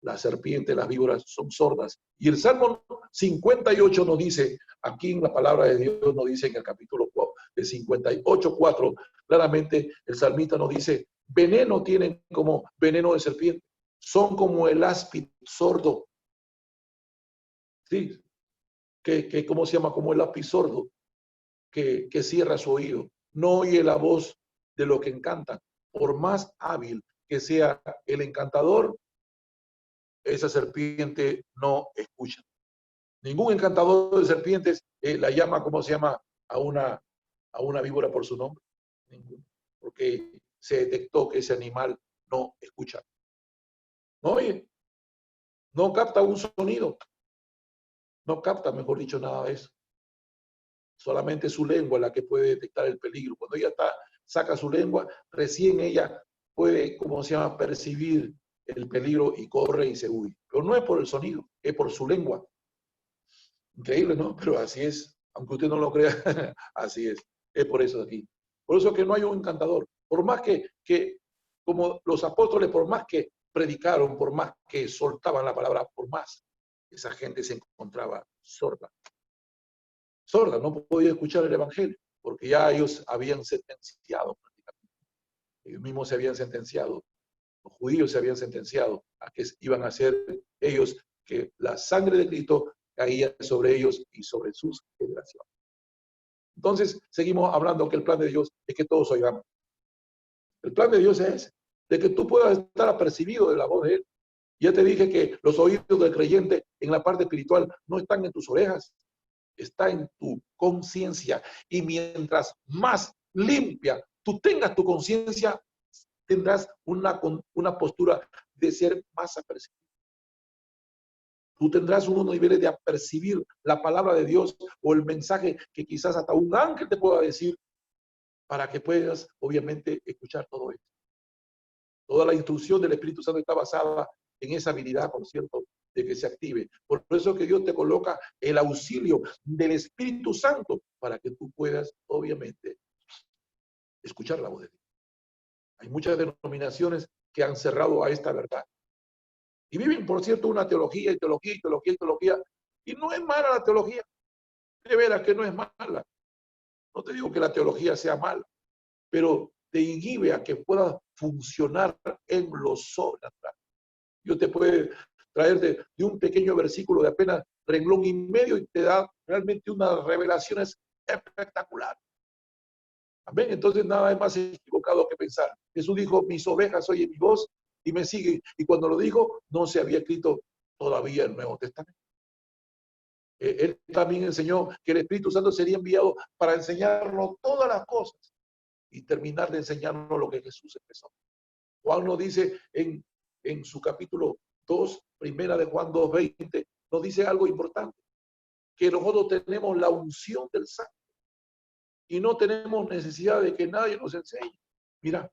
La serpiente, las víboras son sordas. Y el Salmo 58 nos dice, aquí en la palabra de Dios nos dice en el capítulo 58:4, claramente el salmista nos dice, veneno tienen como veneno de serpiente, son como el áspid sordo. Sí, ¿cómo se llama? Como el áspid sordo, que cierra su oído, no oye la voz de lo que encantan. Por más hábil que sea el encantador, esa serpiente no escucha. Ningún encantador de serpientes la llama, ¿cómo se llama? A una víbora por su nombre. Ninguno. Porque se detectó que ese animal no escucha. No oye. No capta un sonido. No capta, mejor dicho, nada de eso. Solamente su lengua es la que puede detectar el peligro. Cuando ella saca su lengua, recién ella puede, ¿cómo se llama?, percibir el peligro y corre y se huye. Pero no es por el sonido, es por su lengua. Increíble, ¿no? Pero así es. Aunque usted no lo crea, así es. Es por eso aquí. Por eso que no hay un encantador. Por más que como los apóstoles, por más que predicaron, por más que soltaban la palabra, por más, esa gente se encontraba sorda. Sorda, no podía escuchar el evangelio, porque ya ellos habían sentenciado prácticamente. Ellos mismos se habían sentenciado. Los judíos se habían sentenciado a que iban a hacer ellos que la sangre de Cristo caía sobre ellos y sobre sus generaciones. Entonces, seguimos hablando que el plan de Dios es que todos oigamos. El plan de Dios es de que tú puedas estar apercibido de la voz de Él. Ya te dije que los oídos del creyente en la parte espiritual no están en tus orejas, está en tu conciencia. Y mientras más limpia tú tengas tu conciencia, tendrás una postura de ser más apercibido. Tú tendrás unos niveles de apercibir la palabra de Dios o el mensaje que quizás hasta un ángel te pueda decir para que puedas, obviamente, escuchar todo esto. Toda la instrucción del Espíritu Santo está basada en esa habilidad, por cierto, de que se active. Por eso que Dios te coloca el auxilio del Espíritu Santo para que tú puedas, obviamente, escuchar la voz de Dios. Hay muchas denominaciones que han cerrado a esta verdad. Y viven, por cierto, una teología y teología y teología y teología. Y no es mala la teología. De veras que no es mala. No te digo que la teología sea mala, pero te inhibe a que puedas funcionar en lo sobrenatural. Dios te puede traer de un pequeño versículo de apenas renglón y medio y te da realmente unas revelaciones espectaculares. Amén. Entonces nada es más equivocado que pensar. Jesús dijo, mis ovejas oyen mi voz y me siguen. Y cuando lo dijo, no se había escrito todavía el Nuevo Testamento. Él también enseñó que el Espíritu Santo sería enviado para enseñarnos todas las cosas y terminar de enseñarnos lo que Jesús empezó. Juan nos dice en su capítulo 2, primera de Juan 2:20, nos dice algo importante, que nosotros tenemos la unción del Santo y no tenemos necesidad de que nadie nos enseñe. Mira,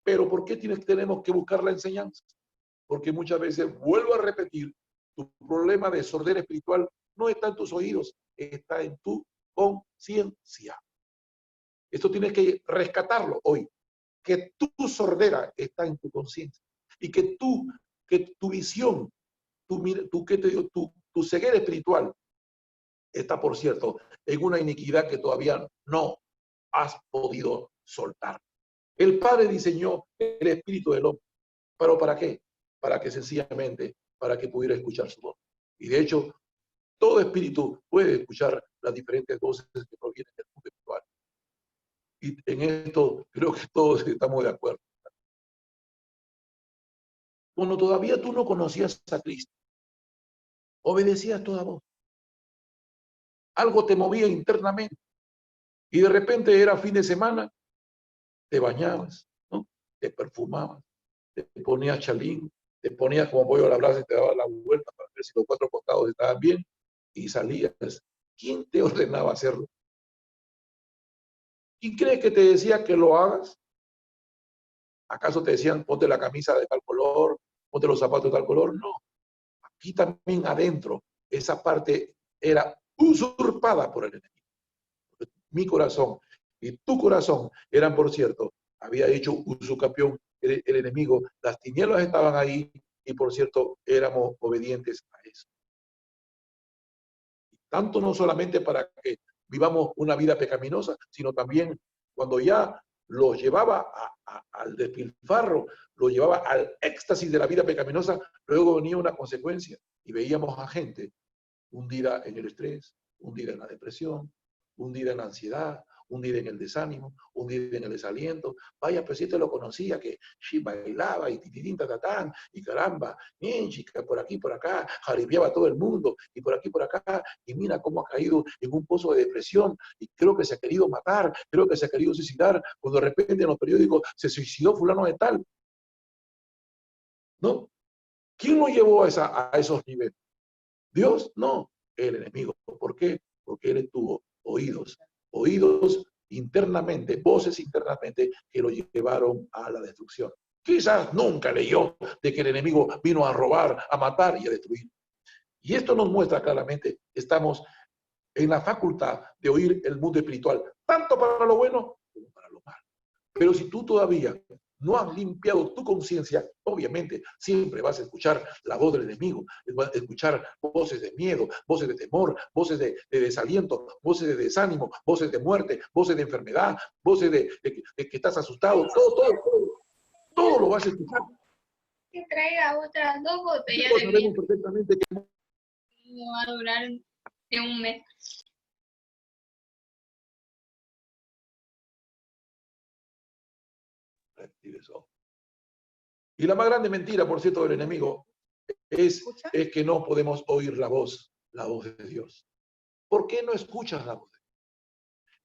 pero ¿por qué tenemos que buscar la enseñanza? Porque muchas veces, vuelvo a repetir, tu problema de sordera espiritual no está en tus oídos, está en tu conciencia. Esto tienes que rescatarlo hoy, que tu sordera está en tu conciencia y que tu visión, tu ceguera espiritual está, por cierto, en una iniquidad que todavía no has podido soltar. El Padre diseñó el espíritu del hombre, pero ¿para qué? Para que sencillamente, para que pudiera escuchar su voz. Y de hecho, todo espíritu puede escuchar las diferentes voces que provienen del mundo espiritual. Y en esto creo que todos estamos de acuerdo. Cuando todavía tú no conocías a Cristo, obedecías toda voz. Algo te movía internamente. Y de repente era fin de semana, te bañabas, ¿no? Te perfumabas, te ponías chalín, te ponías como pollo a la brasa y te dabas la vuelta para ver si los cuatro costados estaban bien y salías. ¿Quién te ordenaba hacerlo? ¿Quién crees que te decía que lo hagas? ¿Acaso te decían ponte la camisa de tal color, ponte los zapatos de tal color? No. Aquí también adentro, esa parte era usurpada por el enemigo. Mi corazón y tu corazón eran, por cierto, había hecho usurpación el enemigo, las tinieblas estaban ahí y, por cierto, éramos obedientes a eso. Tanto no solamente para que vivamos una vida pecaminosa, sino también cuando ya lo llevaba al despilfarro, lo llevaba al éxtasis de la vida pecaminosa, luego venía una consecuencia y veíamos a gente hundida en el estrés, hundida en la depresión, hundida en la ansiedad, hundida en el desánimo, hundida en el desaliento. Vaya, pues si te lo conocía, que sí bailaba y tititín, tatatán, y caramba, bien, chica, por aquí, por acá, jaripeaba a todo el mundo, y por aquí, por acá, y mira cómo ha caído en un pozo de depresión, y creo que se ha querido matar, creo que se ha querido suicidar, cuando de repente en los periódicos se suicidó fulano de tal. ¿No? ¿Quién lo llevó a esos niveles? ¿Dios? No, el enemigo. ¿Por qué? Porque él tuvo oídos internamente, voces internamente que lo llevaron a la destrucción. Quizás nunca leyó de que el enemigo vino a robar, a matar y a destruir. Y esto nos muestra claramente, estamos en la facultad de oír el mundo espiritual, tanto para lo bueno como para lo malo. Pero si tú todavía no has limpiado tu conciencia, obviamente siempre vas a escuchar la voz del enemigo, vas a escuchar voces de miedo, voces de temor, voces de desaliento, voces de desánimo, voces de muerte, voces de enfermedad, voces de que estás asustado, todo lo vas a escuchar. Que traiga otras 2 botellas Todos de sabemos vino. perfectamente que No va a durar de un mes. y la más grande mentira, por cierto, del enemigo es que no podemos oír la voz de Dios. ¿Por qué no escuchas la voz de Dios?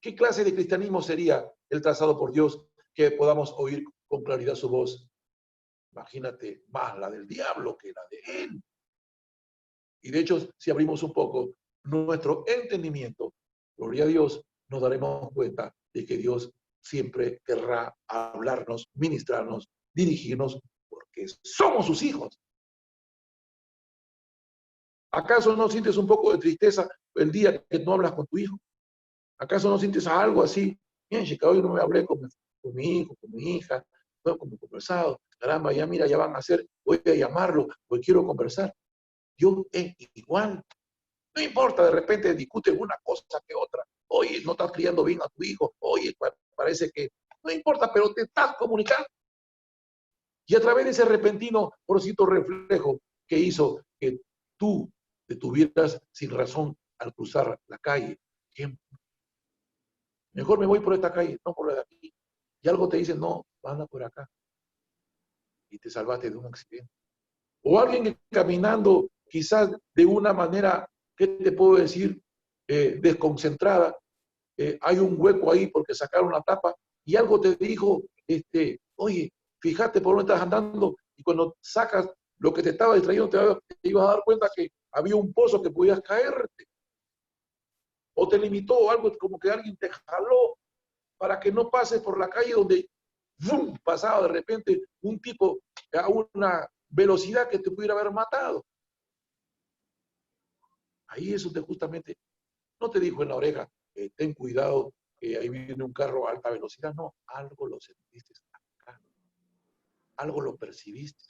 ¿Qué clase de cristianismo sería el trazado por Dios que podamos oír con claridad su voz? Imagínate más la del diablo que la de él. Y de hecho, si abrimos un poco nuestro entendimiento, gloria a Dios, nos daremos cuenta de que Dios siempre querrá hablarnos, ministrarnos, dirigirnos, porque somos sus hijos. ¿Acaso no sientes un poco de tristeza el día que no hablas con tu hijo? ¿Acaso no sientes algo así? Bien, chica, hoy no me hablé con mi hijo, con mi hija, no como conversado. Caramba, ya mira, ya van a hacer, voy a llamarlo, hoy quiero conversar. Yo es igual. No importa, de repente discute una cosa que otra. Oye, no estás criando bien a tu hijo. Oye, parece que... No importa, pero te estás comunicando. Y a través de ese repentino, por cierto, reflejo que hizo que tú te tuvieras sin razón al cruzar la calle. Mejor me voy por esta calle, no por la de aquí. Y algo te dice, no, anda por acá. Y te salvaste de un accidente. O alguien que caminando quizás de una manera, ¿qué te puedo decir? Desconcentrada. Hay un hueco ahí porque sacaron la tapa y algo te dijo, oye, fíjate por dónde estás andando y cuando sacas lo que te estaba distrayendo te ibas a dar cuenta que había un pozo que podías caerte. O te limitó algo como que alguien te jaló para que no pases por la calle donde ¡fum! Pasaba de repente un tipo a una velocidad que te pudiera haber matado. Ahí eso te justamente, no te dijo en la oreja, ten cuidado, que ahí viene un carro a alta velocidad. No, algo lo sentiste acá, algo lo percibiste,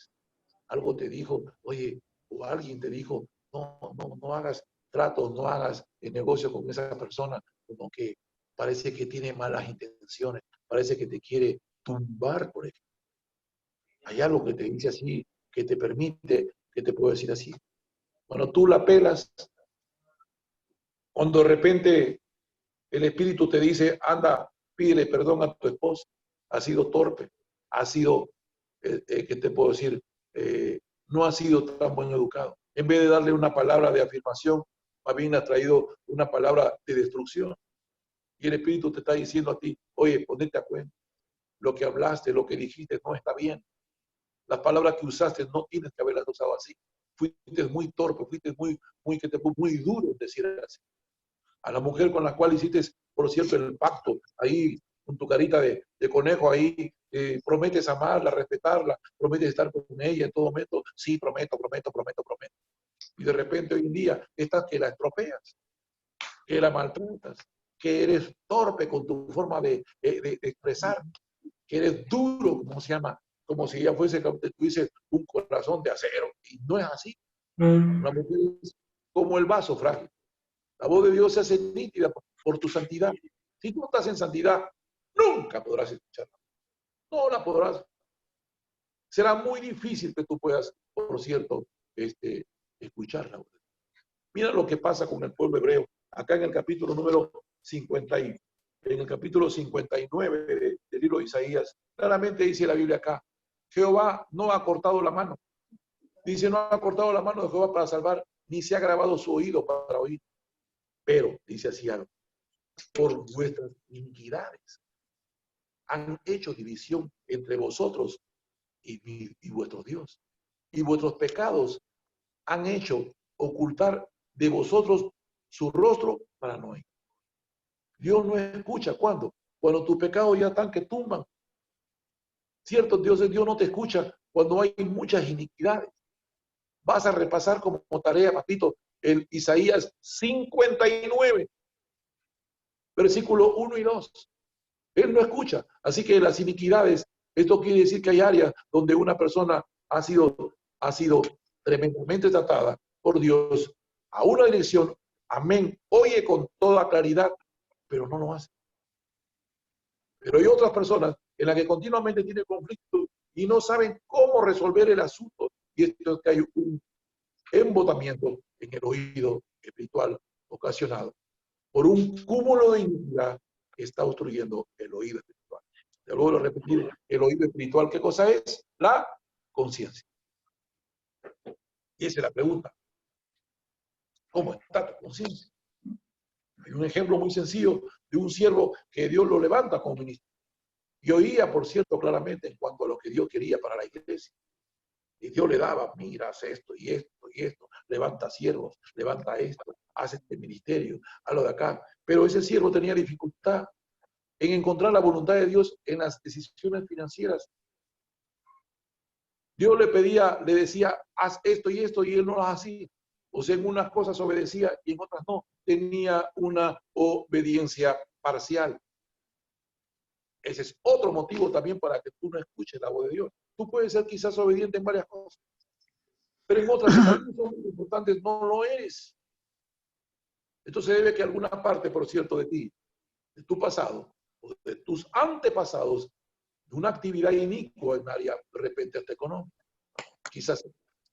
algo te dijo, oye, o alguien te dijo, no hagas tratos, no hagas negocio con esa persona, como que parece que tiene malas intenciones, parece que te quiere tumbar, por ejemplo. Hay algo que te dice así, que te permite, que te puedo decir así. Cuando tú la pelas, cuando de repente el Espíritu te dice, anda, pídele perdón a tu esposa, ha sido torpe, ha sido, ¿qué te puedo decir? No ha sido tan buen educado. En vez de darle una palabra de afirmación, más bien ha traído una palabra de destrucción. Y el Espíritu te está diciendo a ti, oye, ponete a cuenta. Lo que hablaste, lo que dijiste no está bien. Las palabras que usaste no tienes que haberlas usado así. Fuiste muy torpe, fuiste muy duro en decir así. A la mujer con la cual hiciste, por cierto, el pacto, ahí con tu carita de conejo, ahí prometes amarla, respetarla, prometes estar con ella en todo momento. Sí, prometo. Y de repente hoy en día estás que la estropeas, que la maltratas, que eres torpe con tu forma de expresar, que eres duro, como se llama, como si ella fuese, tuviese un corazón de acero. Y no es así. Una mujer es como el vaso frágil. La voz de Dios se hace nítida por tu santidad. Si tú estás en santidad, nunca podrás escucharla. No la podrás. Será muy difícil que tú puedas, por cierto, escucharla. Mira lo que pasa con el pueblo hebreo. Acá en el capítulo número 50 en el capítulo 59 del libro de Isaías, claramente dice la Biblia acá, Jehová no ha cortado la mano. Dice, no ha cortado la mano de Jehová para salvar, ni se ha grabado su oído para oír. Pero, dice así algo, por vuestras iniquidades han hecho división entre vosotros y vuestro Dios. Y vuestros pecados han hecho ocultar de vosotros su rostro para no oír. Dios no escucha, ¿cuándo? cuando tus pecados ya están que tumban. Cierto, Dios no te escucha cuando hay muchas iniquidades. Vas a repasar como tarea, papito, el Isaías 59, versículo 1 y 2. Él no escucha. Así que las iniquidades, esto quiere decir que hay áreas donde una persona ha sido tremendamente tratada por Dios a una dirección. Amén. Oye con toda claridad, pero no lo hace. Pero hay otras personas en las que continuamente tienen conflicto y no saben cómo resolver el asunto. Y esto es que hay un embotamiento en el oído espiritual ocasionado por un cúmulo de iniquidad que está obstruyendo el oído espiritual. Te vuelvo a repetir, el oído espiritual, ¿qué cosa es? La conciencia. Y esa es la pregunta. ¿Cómo está tu conciencia? Hay un ejemplo muy sencillo de un siervo que Dios lo levanta como ministro. Y oía, por cierto, claramente en cuanto a lo que Dios quería para la iglesia. Y Dios le daba, mira, haz esto y esto y esto, levanta siervos, levanta esto, haz este ministerio, hazlo de acá. Pero ese siervo tenía dificultad en encontrar la voluntad de Dios en las decisiones financieras. Dios le pedía, le decía, haz esto y esto, y él no las hacía. O sea, en unas cosas obedecía y en otras no. Tenía una obediencia parcial. Ese es otro motivo también para que tú no escuches la voz de Dios. Tú puedes ser quizás obediente en varias cosas, pero en otras que también son muy importantes no lo eres. Esto se debe que alguna parte, por cierto, de ti, de tu pasado, o de tus antepasados, de una actividad inicua en área de repente hasta económica. Quizás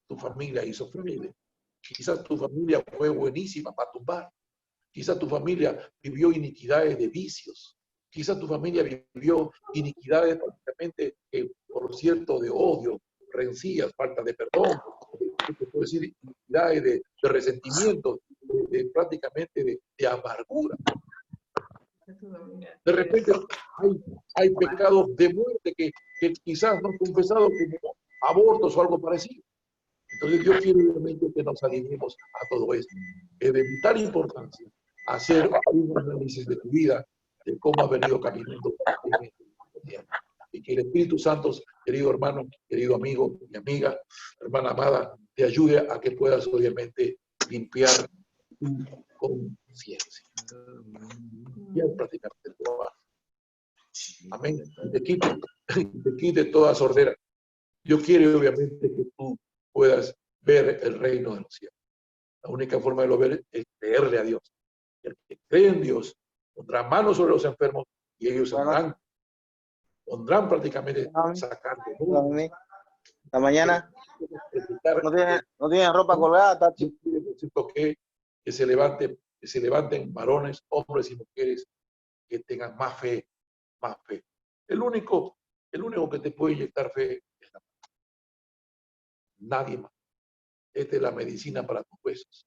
tu familia hizo familia. Quizás tu familia fue buenísima para tumbar. Quizás tu familia vivió iniquidades de vicios. Quizás tu familia vivió iniquidades prácticamente, por cierto, de odio, rencillas, falta de perdón, puedo decir, iniquidades de resentimiento, prácticamente de amargura. De repente hay pecados de muerte que quizás no confesados como abortos o algo parecido. Entonces Dios quiere realmente que nos alineemos a todo esto. Es de vital importancia hacer un análisis de tu vida, de cómo has venido caminando en este tiempo. Y que el Espíritu Santo, querido hermano, querido amigo y amiga, hermana amada, te ayude a que puedas obviamente limpiar tu conciencia. Y prácticamente todo. Amén. Y te quite toda sordera. Dios quiere obviamente que tú puedas ver el reino de los cielos. La única forma de lo ver es creerle a Dios. El que cree en Dios pondrá manos sobre los enfermos y ellos pondrán prácticamente sacar de la mañana no tiene ropa colgada, Tachi. Que se levanten varones, hombres y mujeres que tengan más fe. El único que te puede inyectar fe es la palabra. Nadie más. Esta es la medicina para tus huesos.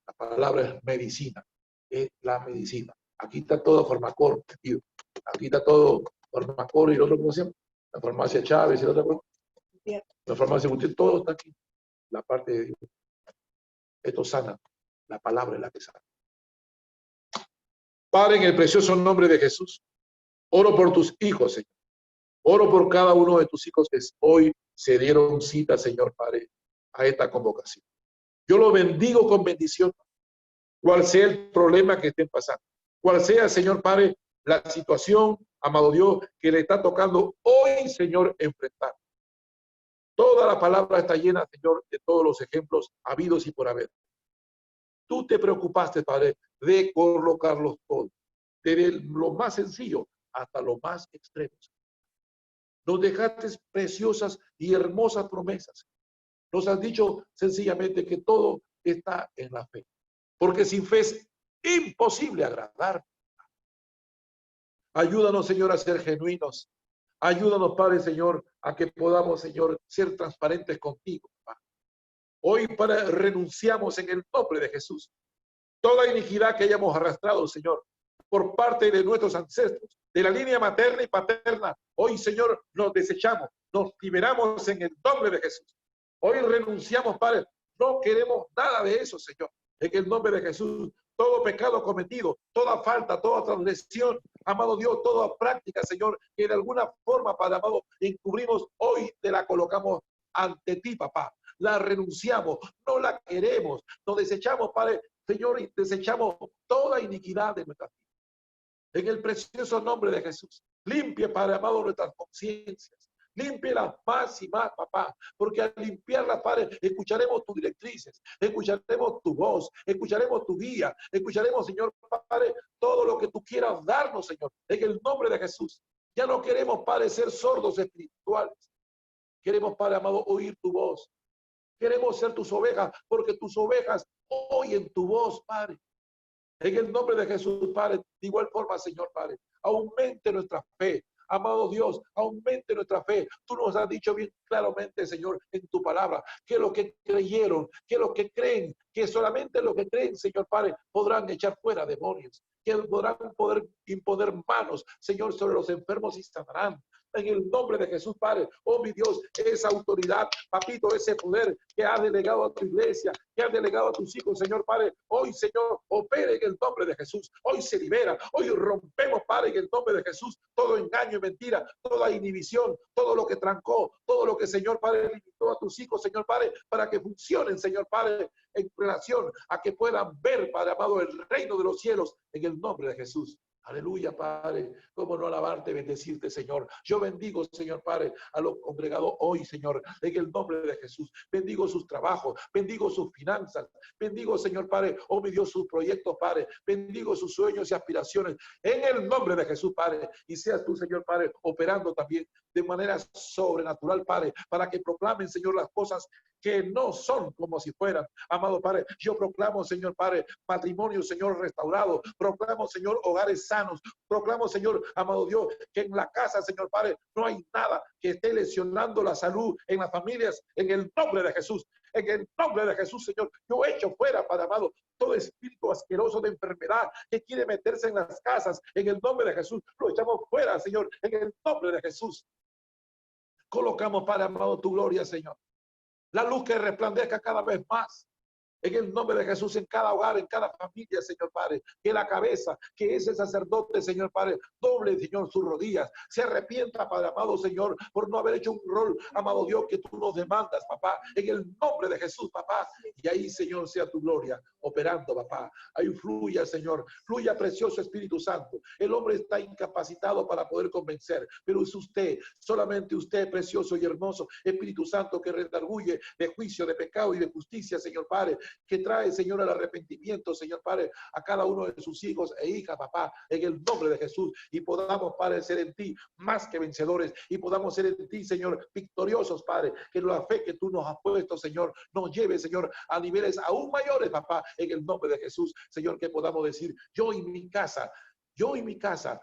La palabra es medicina. Es la medicina. Aquí está todo Farmacor. Aquí está todo Farmacor y el otro, ¿cómo se llama? La farmacia Chávez y la otra cosa. La farmacia Gutiérrez, todo está aquí. La parte de Dios. Esto sana. La palabra es la que sana. Padre, en el precioso nombre de Jesús, oro por tus hijos, Señor. Oro por cada uno de tus hijos que hoy se dieron cita, Señor Padre, a esta convocación. Yo lo bendigo con bendición, cual sea el problema que estén pasando, cual sea, Señor Padre, la situación, amado Dios, que le está tocando hoy, Señor, enfrentar. Toda la palabra está llena, Señor, de todos los ejemplos habidos y por haber. Tú te preocupaste, Padre, de colocarlos todos, desde lo más sencillo hasta lo más extremo. Nos dejaste preciosas y hermosas promesas. Nos has dicho sencillamente que todo está en la fe. Porque sin fe es imposible agradar. Ayúdanos, Señor, a ser genuinos. Ayúdanos, Padre, Señor, a que podamos, Señor, ser transparentes contigo, Padre. Hoy, Padre, renunciamos en el nombre de Jesús. Toda iniquidad que hayamos arrastrado, Señor, por parte de nuestros ancestros, de la línea materna y paterna, hoy, Señor, nos desechamos, nos liberamos en el nombre de Jesús. Hoy renunciamos, Padre, no queremos nada de eso, Señor. En el nombre de Jesús, todo pecado cometido, toda falta, toda transgresión, amado Dios, toda práctica, Señor, que de alguna forma, Padre amado, encubrimos, hoy te la colocamos ante ti, papá. La renunciamos, no la queremos, nos desechamos, Padre, Señor, y desechamos toda iniquidad de nuestra vida. En el precioso nombre de Jesús, limpie, Padre amado, nuestras conciencias. Límpialas más y más, papá, porque al limpiarlas, Padre, escucharemos tus directrices, escucharemos tu voz, escucharemos tu guía, escucharemos, Señor, Padre, todo lo que tú quieras darnos, Señor, en el nombre de Jesús. Ya no queremos, Padre, ser sordos espirituales. Queremos, Padre amado, oír tu voz. Queremos ser tus ovejas, porque tus ovejas oyen tu voz, Padre. En el nombre de Jesús, Padre, de igual forma, Señor, Padre, aumente nuestra fe. Amado Dios, aumente nuestra fe. Tú nos has dicho bien claramente, Señor, en tu palabra, que los que creyeron, que los que creen, que solamente los que creen, Señor Padre, podrán echar fuera demonios, que podrán poder imponer manos, Señor, sobre los enfermos y sanarán. En el nombre de Jesús, Padre, oh mi Dios, esa autoridad, papito, ese poder que has delegado a tu iglesia, que has delegado a tus hijos, Señor Padre, hoy, Señor, opere en el nombre de Jesús. Hoy se libera, hoy rompemos, Padre, en el nombre de Jesús, todo engaño y mentira, toda inhibición, todo lo que trancó, todo lo que, Señor Padre, limitó a tus hijos, Señor Padre, para que funcionen, Señor Padre, en relación a que puedan ver, Padre amado, el reino de los cielos en el nombre de Jesús. Aleluya, Padre. Cómo no alabarte, bendecirte, Señor. Yo bendigo, Señor Padre, a los congregados hoy, Señor, en el nombre de Jesús. Bendigo sus trabajos, bendigo sus finanzas, bendigo, Señor Padre, oh mi Dios, sus proyectos, Padre. Bendigo sus sueños y aspiraciones en el nombre de Jesús, Padre. Y seas tú, Señor Padre, operando también de manera sobrenatural, Padre, para que proclamen, Señor, las cosas que no son como si fueran. Amado Padre, yo proclamo, Señor Padre, matrimonio, Señor, restaurado. Proclamo, Señor, hogares sanos. Proclamo, Señor, amado Dios, que en la casa, Señor Padre, no hay nada que esté lesionando la salud en las familias, en el nombre de Jesús. En el nombre de Jesús, Señor, yo echo fuera, Padre amado, todo espíritu asqueroso de enfermedad que quiere meterse en las casas. En el nombre de Jesús, lo echamos fuera, Señor, en el nombre de Jesús. Colocamos, Padre amado, tu gloria, Señor. La luz que resplandezca cada vez más. En el nombre de Jesús, en cada hogar, en cada familia, Señor Padre, que la cabeza, que ese sacerdote, Señor Padre, doble, Señor, sus rodillas, se arrepienta, Padre amado, Señor, por no haber hecho un rol, amado Dios, que tú nos demandas, papá, en el nombre de Jesús, papá, y ahí, Señor, sea tu gloria operando, papá. Ahí fluya, Señor, fluya, precioso Espíritu Santo. El hombre está incapacitado para poder convencer, pero es usted, solamente usted, precioso y hermoso Espíritu Santo, que redarguye de juicio, de pecado y de justicia, Señor Padre, que trae, Señor, el arrepentimiento, Señor Padre, a cada uno de sus hijos e hijas, papá, en el nombre de Jesús, y podamos, Padre, ser en ti más que vencedores, y podamos ser en ti, Señor, victoriosos, Padre, que la fe que tú nos has puesto, Señor, nos lleve, Señor, a niveles aún mayores, papá, en el nombre de Jesús, Señor, que podamos decir, yo y mi casa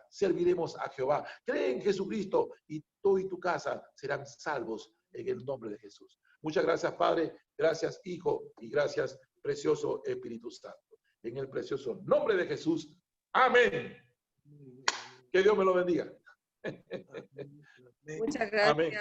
serviremos a Jehová. Cree en Jesucristo y tú y tu casa serán salvos en el nombre de Jesús. Muchas gracias, Padre. Gracias, Hijo. Y gracias, precioso Espíritu Santo. En el precioso nombre de Jesús. Amén. Que Dios me lo bendiga. Muchas gracias. Amén.